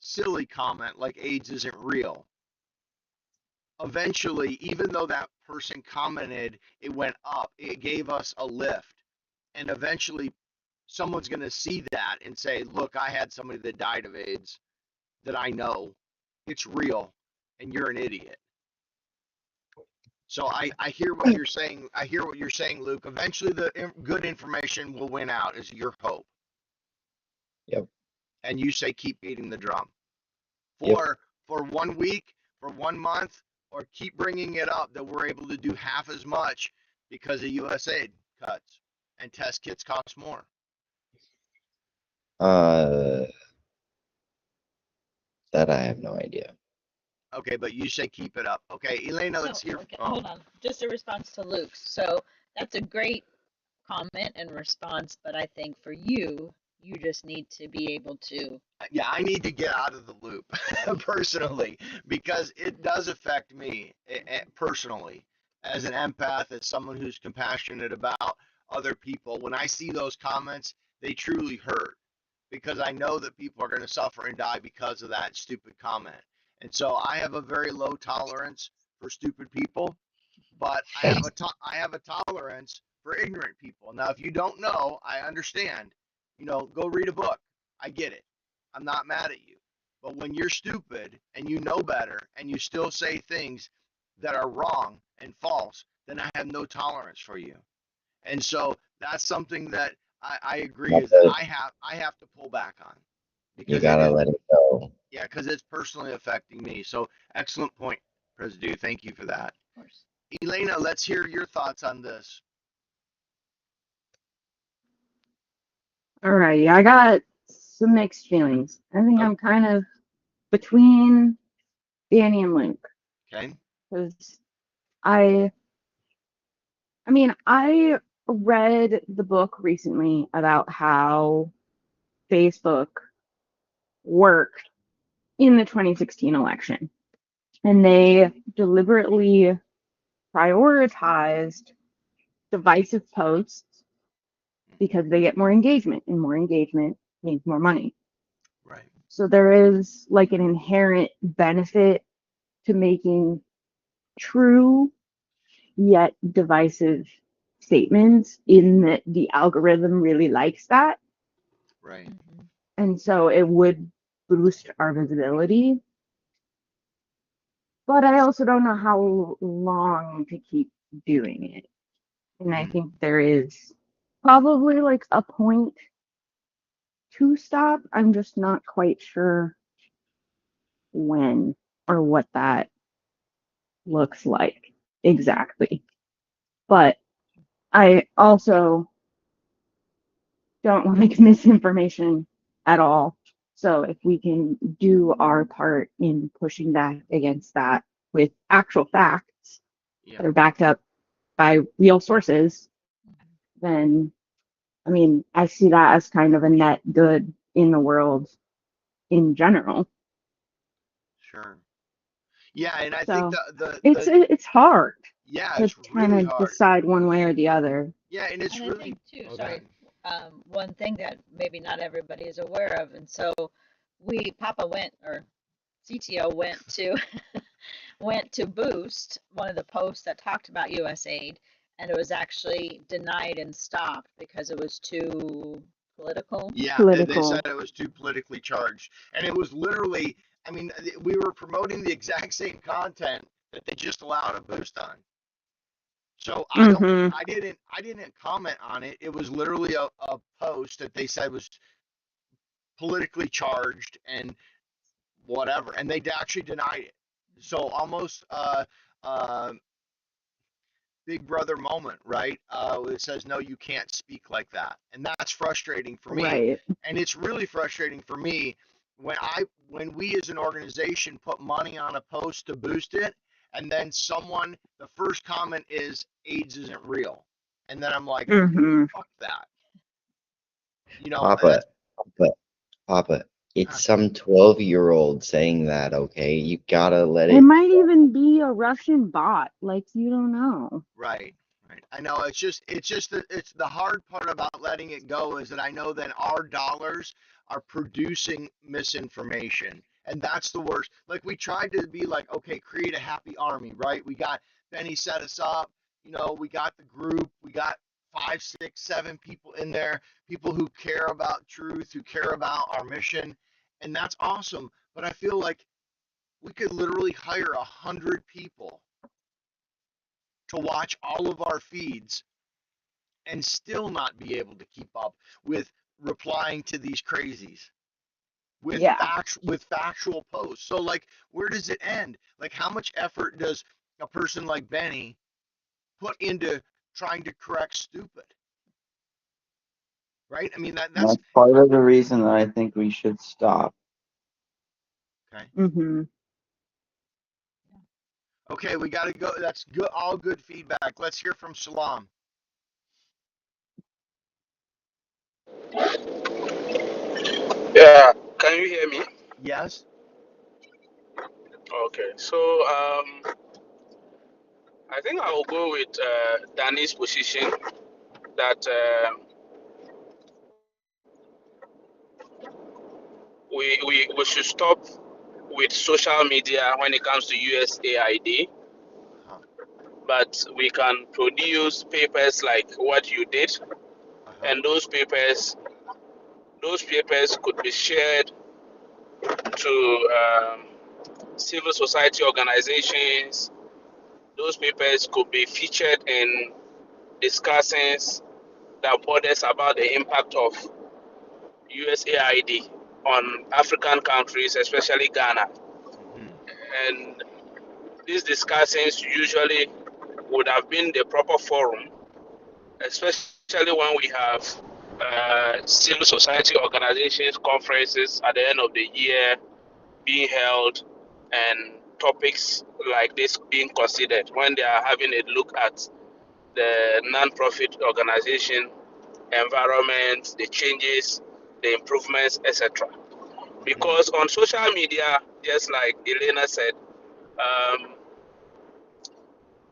silly comment like AIDS isn't real, eventually, even though that person commented, it went up, it gave us a lift, and eventually someone's going to see that and say, look, I had somebody that died of AIDS that I know, it's real, and you're an idiot. So I hear what you're saying. I hear what you're saying, Luke. Eventually, the good information will win out, is your hope. Yep. And you say keep beating the drum for 1 week, for 1 month, or keep bringing it up that we're able to do half as much because of USAID cuts and test kits cost more. That I have no idea. Okay, but you say keep it up. Okay, Elaina, let's hear. Okay, hold on. Just a response to Luke's. So that's a great comment and response, but I think for you, you just need to be able to. Yeah, I need to get out of the loop personally, because it does affect me personally as an empath, as someone who's compassionate about other people. When I see those comments, they truly hurt, because I know that people are going to suffer and die because of that stupid comment. And so I have a very low tolerance for stupid people, but I have a tolerance for ignorant people. Now, if you don't know, I understand. Go read a book. I get it. I'm not mad at you. But when you're stupid and you know better and you still say things that are wrong and false, then I have no tolerance for you. And so that's something that I agree is that I have to pull back on, You because gotta let it go. yeah, because it's personally affecting me. So excellent point, President. Thank you for that. Of course. Elaina, let's hear your thoughts on this. Alrighty, I got some mixed feelings. I think Oh, I'm kind of between Danny and Luke okay. because I, I mean, I read the book recently about how Facebook worked in the 2016 election, and they deliberately prioritized divisive posts because they get more engagement, and more engagement means more money. Right. So there is like an inherent benefit to making true yet divisive statements in that the algorithm really likes that. Right. Mm-hmm. And so it would boost our visibility. But I also don't know how long to keep doing it. And I think there is probably like a point to stop. I'm just not quite sure when or what that looks like exactly. But I also don't like misinformation at all. So if we can do our part in pushing back against that with actual facts Yeah. that are backed up by real sources, then I mean, I see that as kind of a net good in the world in general. Sure. Yeah, and I think So it's hard yeah, to it's kind really of hard. decide one way or the other. Yeah, and it's And I really think too, okay. sorry, one thing that maybe not everybody is aware of, and so Papa went, or CTO went to boost one of the posts that talked about USAID, and it was actually denied and stopped because it was too political. Yeah, they said Political. it was too politically charged, and it was literally. I mean, we were promoting the exact same content that they just allowed a boost on. So Mm-hmm. I didn't comment on it. It was literally a post that they said was politically charged and whatever, and they actually denied it. So almost uh, Big Brother moment, right? It says no, you can't speak like that, and that's frustrating for me. Right. And it's really frustrating for me when we as an organization put money on a post to boost it, and then the first comment is AIDS isn't real, and then I'm like, Mm-hmm. fuck that, Papa, that's Papa, Papa. It's some 12-year-old saying that, okay? You gotta let It it. might even be a Russian bot. Like, you don't know. right. Right. I know it's the hard part about letting it go is that I know that our dollars are producing misinformation. And that's the worst. Like we tried to be like, okay, create a happy army, right? We got Benny set us up, we got the group, we got 5, 6, 7 people in there, people who care about truth, who care about our mission, and that's awesome. But I feel like we could literally hire 100 people to watch all of our feeds and still not be able to keep up with replying to these crazies Yeah. with factual posts. So like where does it end? Like how much effort does a person like Benny put into trying to correct stupid? Right? I mean that's That's part of the reason that I think we should stop. okay. Mm-hmm. Okay, we got to go. That's good, all good feedback. Let's hear from Salam. Yeah, can you hear me? Yes. Okay, so I think I will go with Danny's position that we should stop with social media when it comes to USAID, Uh-huh. but we can produce papers like what you did, Uh-huh. and those papers could be shared to civil society organizations. Those papers could be featured in discussions that borders about the impact of USAID on African countries, especially Ghana. Mm-hmm. And these discussions usually would have been the proper forum, especially when we have civil society organizations, conferences at the end of the year being held, and topics like this being considered when they are having a look at the non-profit organization environment, the changes, the improvements, etc. Mm-hmm. Because on social media, just like Elena said, um,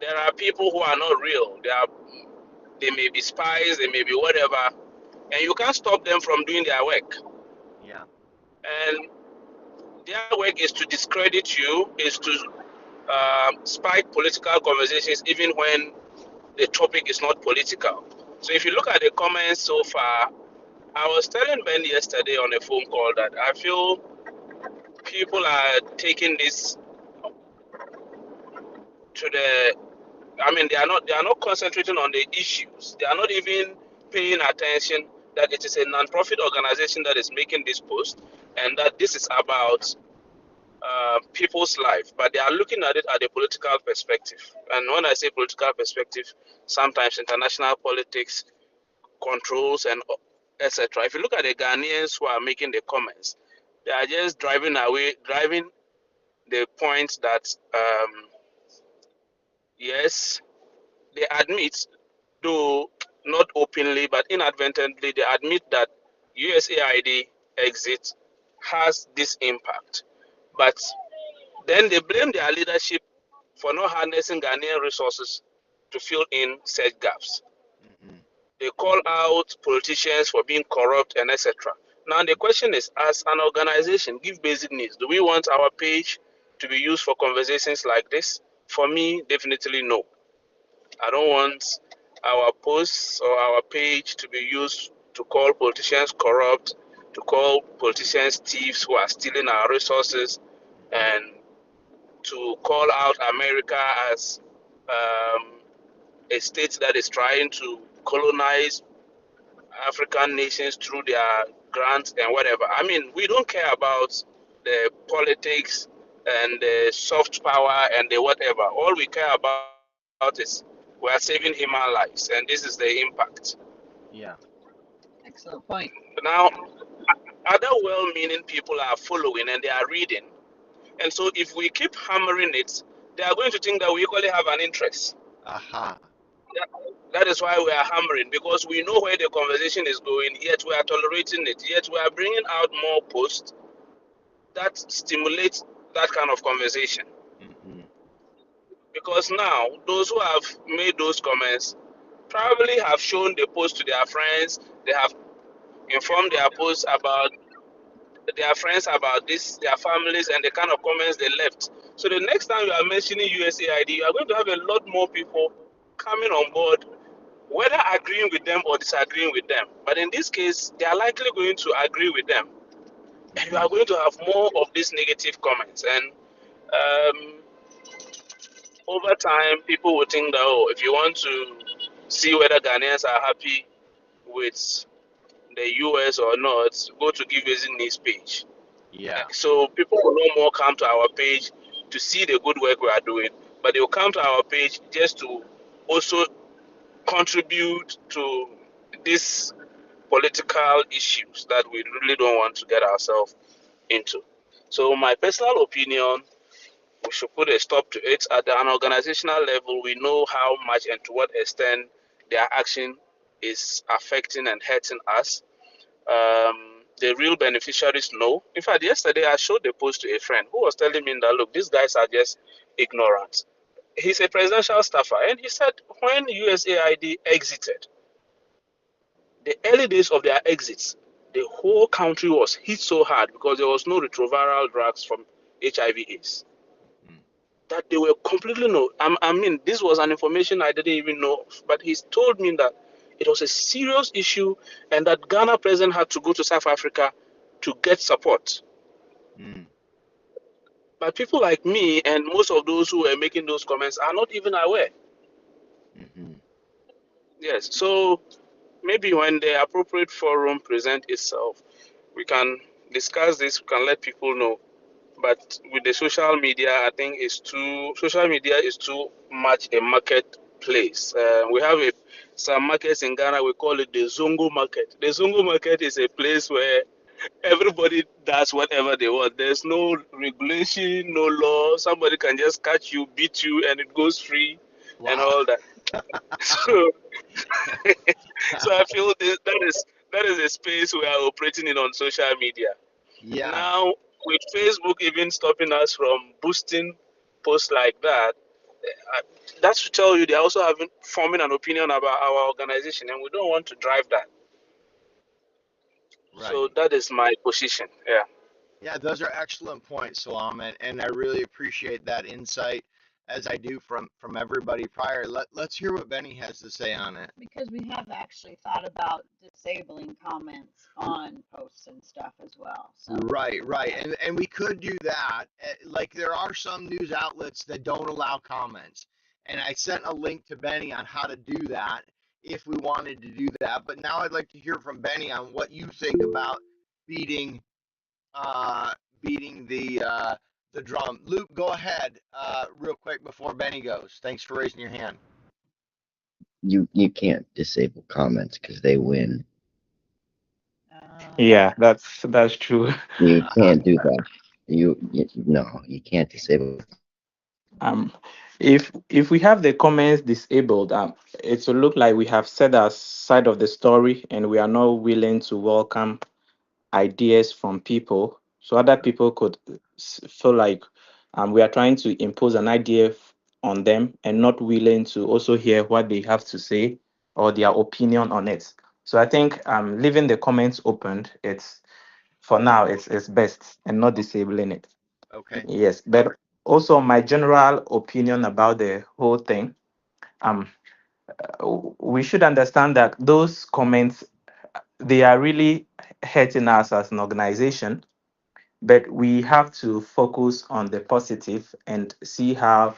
there are people who are not real. They may be spies, they may be whatever, and you can't stop them from doing their work. Yeah. And their work is to discredit you, is to spike political conversations, even when the topic is not political. So if you look at the comments so far, I was telling Ben yesterday on a phone call that I feel people are taking this to the. I mean, they are not concentrating on the issues. They are not even paying attention that it is a non-profit organization that is making this post, and that this is about people's life. But they are looking at it at a political perspective. And when I say political perspective, sometimes international politics controls and etc. If you look at the Ghanaians who are making the comments, they are just driving the point that yes, they admit, though not openly but inadvertently, they admit that USAID exit has this impact. But then they blame their leadership for not harnessing Ghanaian resources to fill in said gaps. Mm-hmm. They call out politicians for being corrupt and etc. Now the question is, as an organization, give basic needs. Do we want our page to be used for conversations like this? For me, definitely no. I don't want our posts or our page to be used to call politicians corrupt, to call politicians thieves who are stealing our resources, Mm-hmm. and to call out America as um, a state that is trying to colonize African nations through their grants and whatever. I mean, we don't care about the politics and the soft power and the whatever. All we care about is we are saving human lives, and this is the impact. Yeah. Excellent point. Now, other well meaning people are following and they are reading. And so, if we keep hammering it, they are going to think that we equally have an interest. Aha. That that is why we are hammering, because we know where the conversation is going, yet we are tolerating it, yet we are bringing out more posts that stimulate that kind of conversation. Mm-hmm. Because now, those who have made those comments probably have shown the post to their friends, they have informed their friends about this, their families, and the kind of comments they left. So the next time you are mentioning USAID, you are going to have a lot more people coming on board, whether agreeing with them or disagreeing with them. But in this case, they are likely going to agree with them. And you Mm-hmm. are going to have more of these negative comments. And um, over time, people will think that, oh, if you want to see whether Ghanaians are happy with the US or not, go to Give Basic Needs page. Yeah. So people will no more come to our page to see the good work we are doing, but they will come to our page just to also contribute to these political issues that we really don't want to get ourselves into. So my personal opinion, we should put a stop to it. At an organizational level, we know how much and to what extent their action is affecting and hurting us. Um, the real beneficiaries know. In fact, yesterday I showed the post to a friend who was telling me that, look, these guys are just ignorant. He's a presidential staffer, and he said when USAID exited, the early days of their exits, the whole country was hit so hard because there was no retroviral drugs from HIV/AIDS Mm, that they were completely no. I mean, this was an information I didn't even know of, but he's told me that it was a serious issue and that Ghana president had to go to South Africa to get support. mm, But people like me and most of those who were making those comments are not even aware. mm-hmm. Yes, so maybe when the appropriate forum present itself, we can discuss this. We can let people know. But with the social media, I think social media is too much a marketplace. We have some markets in Ghana. We call it the Zongo market. The Zongo market is a place where everybody does whatever they want. There's no regulation, no law. Somebody can just catch you, beat you, and it goes free, and Wow. all that. So, so I feel that is a space we are operating in on social media. Yeah. Now, with Facebook even stopping us from boosting posts like that, uh, that should tell you they also haven't forming an opinion about our organization, and we don't want to drive that. So Right. that is my position. Yeah. Yeah, those are excellent points, Salam, and I really appreciate that insight as I do from everybody prior. Let's hear what Benny has to say on it. Because we have actually thought about disabling comments on posts and stuff as well. So Right. yeah. And we could do that. Like there are some news outlets that don't allow comments. And I sent a link to Benny on how to do that if we wanted to do that. But now I'd like to hear from Benny on what you think about beating uh beating the drum. Luke, go ahead real quick before Benny goes. Thanks for raising your hand. You can't disable comments because they win. Uh, Yeah, that's true. You can't do that. You no, you can't disable. Um, if we have the comments disabled, it will look like we have said our side of the story, and we are not willing to welcome ideas from people, so other people could feel like we are trying to impose an idea on them and not willing to also hear what they have to say or their opinion on it. So I think leaving the comments open, it's for now it's best, and not disabling it. Okay. Yes, but also my general opinion about the whole thing, um we should understand that those comments, they are really hurting us as an organization, but we have to focus on the positive and see how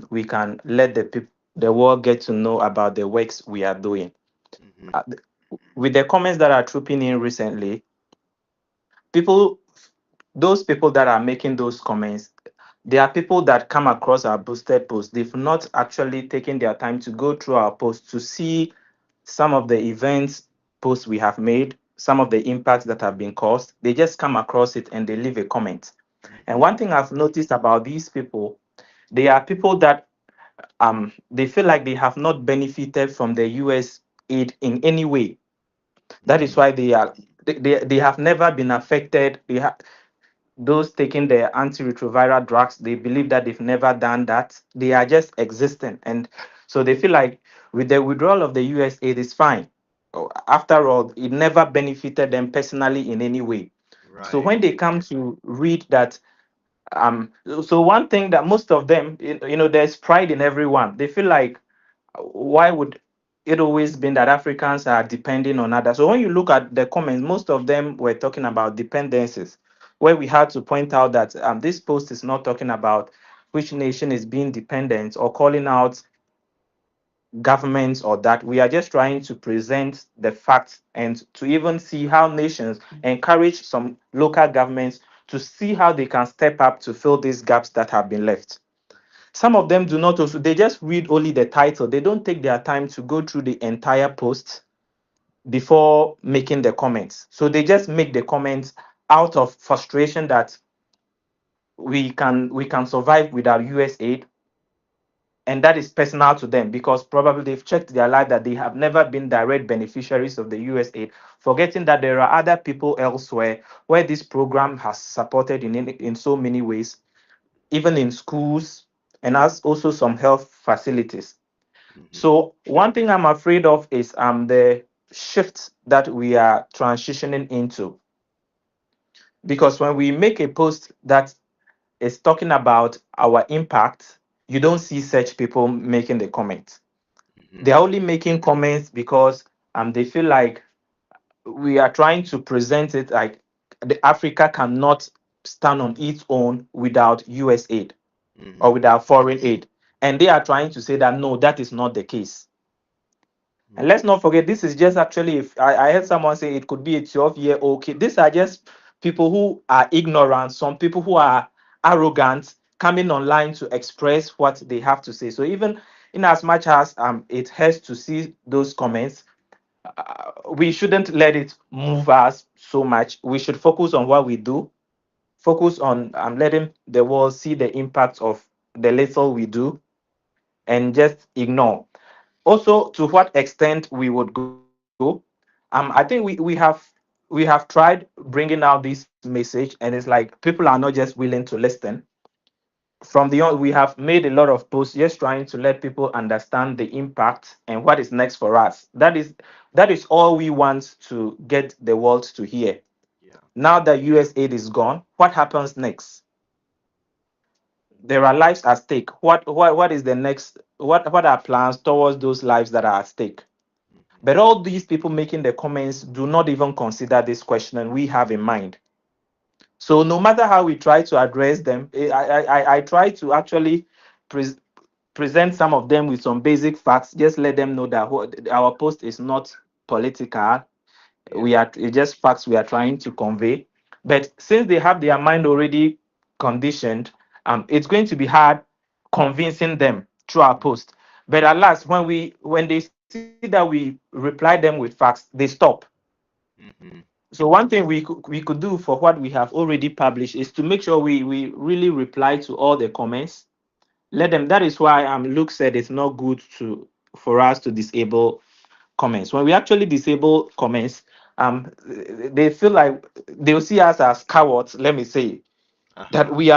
we can let the world get to know about the works we are doing. Hmm. Uh, th- with the comments that are trooping in recently, people, those people that are making those comments, they are people that come across our boosted posts. They've not actually taken their time to go through our posts to see some of the events posts we have made, some of the impacts that have been caused. They just come across it and they leave a comment. And Hmm. one thing I've noticed about these people, they are people that they feel like they have not benefited from the US aid in any way. That is Hmm. why they have never been affected. Those taking the antiretroviral drugs, they believe that they've never done that. They are just existing. And so they feel like with the withdrawal of the US aid is fine. After all, it never benefited them personally in any way. So Right. when they come to read that, so one thing that most of them, there's pride in everyone. They feel like, why would it always been that Africans are depending on others? So when you look at the comments, most of them were talking about dependencies, where we had to point out that this post is not talking about which nation is being dependent or calling out governments or that. We are just trying to present the facts and to even see how nations encourage some local governments to see how they can step up to fill these gaps that have been left. Some of them do not also, they just read only the title. They don't take their time to go through the entire post before making the comments. So they just make the comments out of frustration that we can survive without US aid. and that is personal to them because probably they've checked their life that they have never been direct beneficiaries of the US aid, forgetting that there are other people elsewhere where this program has supported in so many ways, even in schools and as also some health facilities. Mm-hmm. So one thing I'm afraid of is the shift that we are transitioning into, because when we make a post that is talking about our impact, you don't see such people making the comments. Mm-hmm. They're only making comments because they feel like we are trying to present it like the Africa cannot stand on its own without US aid or Mm-hmm. without foreign aid. And they are trying to say that no, that is not the case. And let's not forget, this is just actually, if I heard someone say it could be a 12-year-old kid. These are just people who are ignorant, some people who are arrogant, coming online to express what they have to say. So even in as much as it hurts to see those comments, we shouldn't let it move us so much. We should focus on what we do, focus on letting the world see the impact of the little we do, and just ignore. Also, to what extent we would go, I think we have tried bringing out this message, and it's like people are not just willing to listen. From the on, we have made a lot of posts just trying to let people understand the impact and what is next for us. That is all we want to get the world to hear. Yeah. Now that US aid is gone, what happens next? There are lives at stake. What is the next? What are plans towards those lives that are at stake? Mm-hmm. But all these people making the comments do not even consider this question we have in mind. So no matter how we try to address them, I try to actually pre- present some of them with some basic facts. Just let them know that our post is not political. Yeah. It's just facts we are trying to convey. But since they have their mind already conditioned, it's going to be hard convincing them through our post. But at last, when they see that we reply them with facts, they stop. Mm-hmm. So one thing we could do for what we have already published is to make sure we really reply to all the comments. Let them. That is why Luke said it's not good for us to disable comments. When we actually disable comments, they feel like they'll see us as cowards. Let me say that Uh-huh. we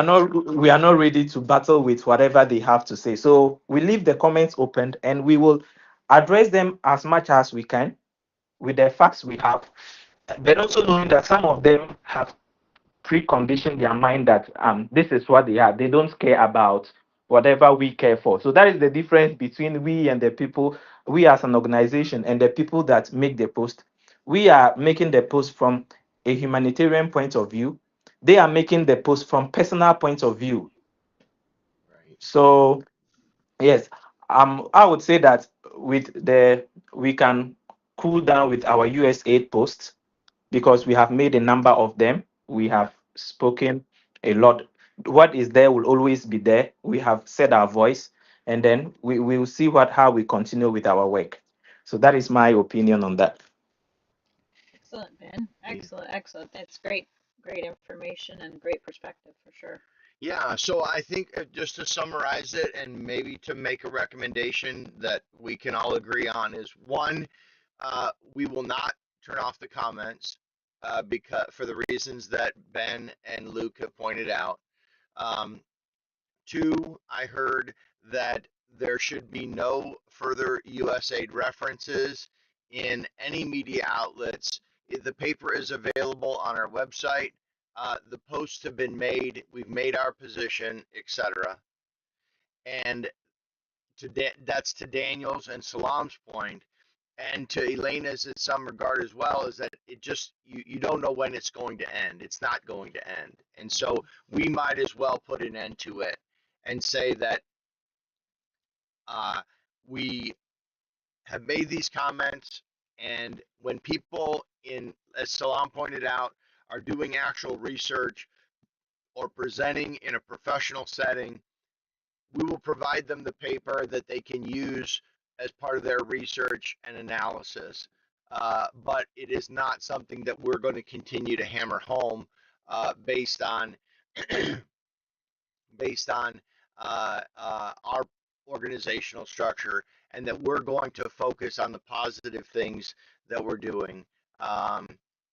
are not ready to battle with whatever they have to say. So we leave the comments open and we will address them as much as we can with the facts we have, but also knowing that some of them have preconditioned their mind that this is what they are. They don't care about whatever we care for. So that is the difference between we and the people, we as an organization, and the people that make the post. We are making the post from a humanitarian point of view. They are making the post from personal point of view. Right. So yes, I would say that we can cool down with our US aid posts because we have made a number of them. We Yeah. have spoken a lot. What is there will always be there. We have said our voice, and then we will see how we continue with our work. So that is my opinion on that. Excellent, Ben. Yeah. Excellent, excellent. That's great, great information and great perspective for sure. Yeah, so I think just to summarize it and maybe to make a recommendation that we can all agree on is one, we will not turn off the comments because for the reasons that Ben and Luke have pointed out. Um, Two, I heard that there should be no further USAID references in any media outlets. The paper is available on our website. The posts have been made. We've made our position, etc. And that's to Daniel's and Salam's point, and to Elena's in some regard as well, is that it just you don't know when it's going to end. It's not going to end, and so we might as well put an end to it and say that we have made these comments, and when people as Salam pointed out, are doing actual research or presenting in a professional setting, we will provide them the paper that they can use as part of their research and analysis. But it is not something that we're going to continue to hammer home based on based on our organizational structure, and that we're going to focus on the positive things that we're doing. Um,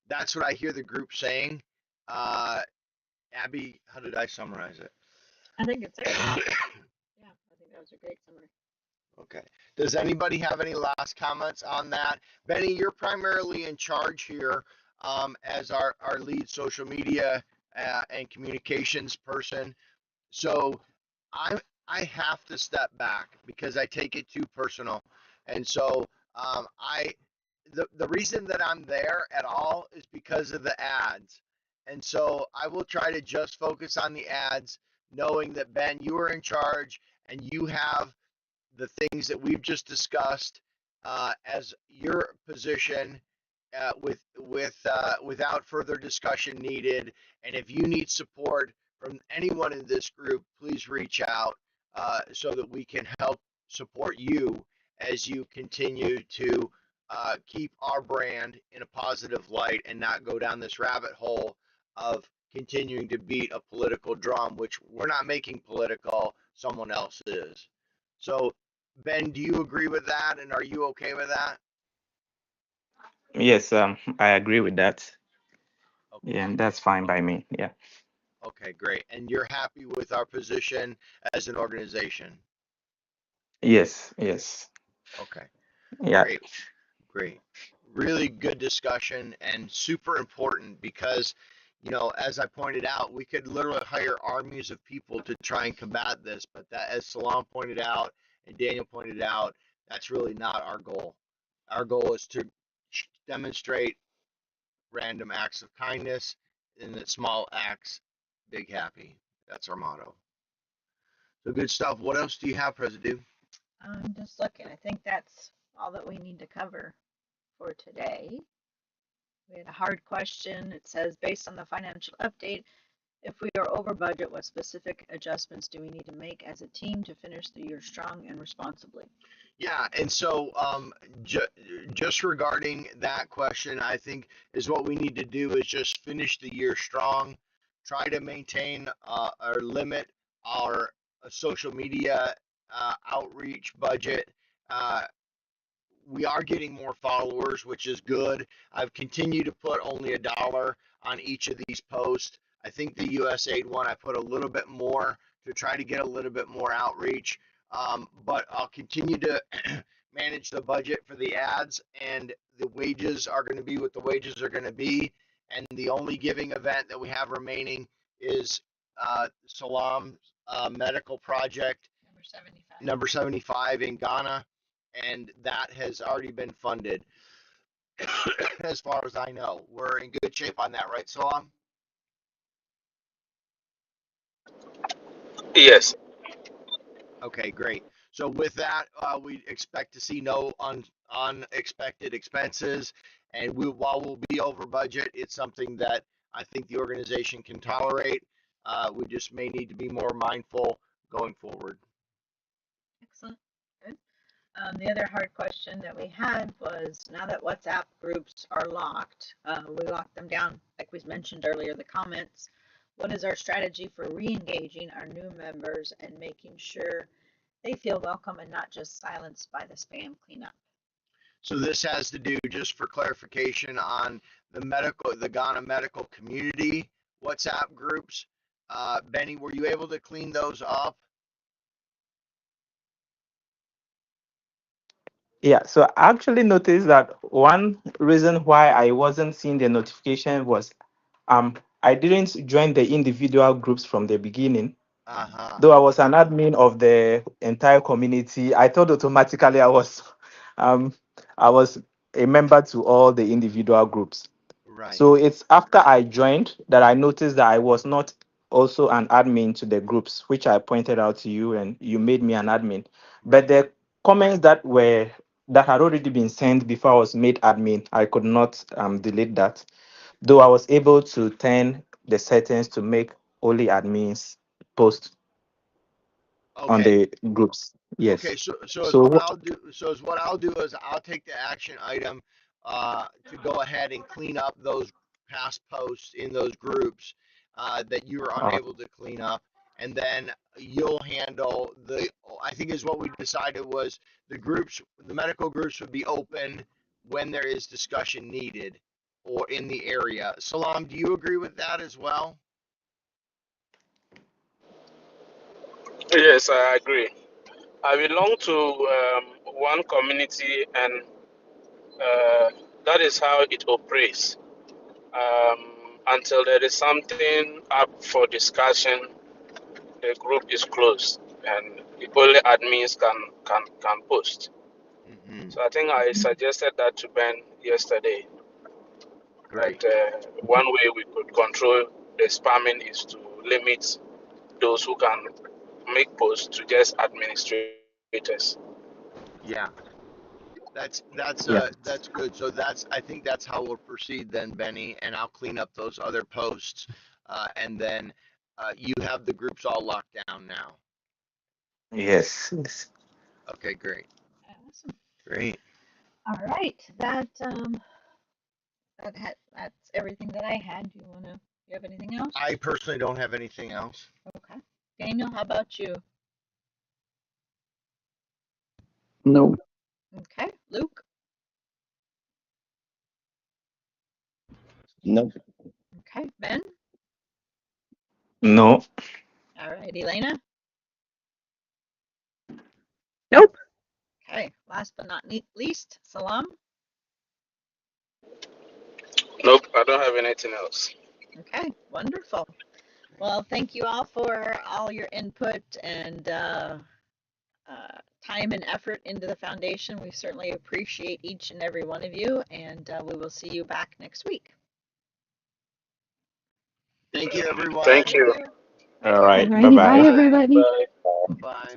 that's what I hear the group saying. Abbie, how did I summarize it? I think it's excellent. Yeah, I think that was a great summary. Okay. Does anybody have any last comments on that? Benny, you're primarily in charge here as our lead social media and communications person. So I I have to step back because I take it too personal. And so I the reason that I'm there at all is because of the ads. And so I will try to just focus on the ads, knowing that Ben, you are in charge and you have the things that we've just discussed as your position without further discussion needed. And if you need support from anyone in this group, please reach out so that we can help support you as you continue to keep our brand in a positive light and not go down this rabbit hole of continuing to beat a political drum, which we're not making political, someone else is. So, Ben, do you agree with that? And are you okay with that? Yes, I agree with that. Okay, Yeah, and great. that's fine by me. Yeah. Okay, great. And you're happy with our position as an organization? Yes, yes. Okay, Yeah. great, great. Really good discussion and super important because, as I pointed out, we could literally hire armies of people to try and combat this, but that, as Salam pointed out and Daniel pointed out, that's really not our goal. Our goal is to demonstrate random acts of kindness, and that small acts, big happy. That's our motto. So good stuff. What else do you have, President? I'm just looking. I think that's all that we need to cover for today. We had a hard question. It says, based on the financial update, if we are over budget, what specific adjustments do we need to make as a team to finish the year strong and responsibly? Yeah, and so just regarding that question, I think is what we need to do is just finish the year strong, try to maintain or limit our social media outreach budget. Uh, we are getting more followers, which is good. I've continued to put only $1 on each of these posts. I think the USAID one, I put a little bit more to try to get a little bit more outreach. But I'll continue to manage the budget for the ads, and the wages are going to be what the wages are going to be. And the only giving event that we have remaining is Salam Medical Project Number 75. number 75 in Ghana, and that has already been funded. As far as I know, we're in good shape on that, right, Salam? Yes. Okay, great. So with that, we expect to see no unexpected expenses, and while we'll be over budget, it's something that I think the organization can tolerate. We just may need to be more mindful going forward. Excellent. Good. The other hard question that we had was, now that WhatsApp groups are locked, we locked them down, like we mentioned earlier, the comments. What is our strategy for re-engaging our new members and making sure they feel welcome and not just silenced by the spam cleanup? So this has to do, just for clarification, on the Ghana medical community WhatsApp groups. Benny, were you able to clean those up? Yeah, so I actually noticed that one reason why I wasn't seeing the notification was I didn't join the individual groups from the beginning. Uh-huh. Though I was an admin of the entire community, I thought automatically um I was a member to all the individual groups. Right. So it's after I joined that I noticed that I was not also an admin to the groups, which I pointed out to you, and you made me an admin. But Right. the comments that had already been sent before I was made admin, I could not delete that. Though I was able to turn the settings to make only admins post on Okay. the groups. Okay. Yes. So is So what what? I'll do. So is what I'll do is I'll take the action item to go ahead and clean up those past posts in those groups that you were Uh, unable to clean up, and then you'll handle the, I think is what we decided was the medical groups would be open when there is discussion needed or in the area. Salam, do you agree with that as well? Yes, I agree. I belong to one community, and that is how it operates. Until there is something up for discussion, the group is closed, and the only admins can post. Mm-hmm. So I think I suggested that to Ben yesterday. Great. That one way we could control the spamming is to limit those who can make posts to just administrators. Yeah. Yeah. That's good. So I think that's how we'll proceed then, Benny, and I'll clean up those other posts, and then you have the groups all locked down now. Yes. Yes. Okay, great, Awesome. great. All right. That's everything that I had. You have anything else? I personally don't have anything else. Okay. Daniel, how about you? No. Okay. Luke? Nope. Okay. Ben? No. All right. Elaina? Nope. Okay. Last but not least, Salam? Nope, I don't have anything else. Okay. Wonderful. Well, thank you all for all your input and time and effort into the foundation. We certainly appreciate each and every one of you, and we will see you back next week. Thank you, everyone. Thank you. All right. Bye Alrighty, bye bye. everybody. Bye. Bye.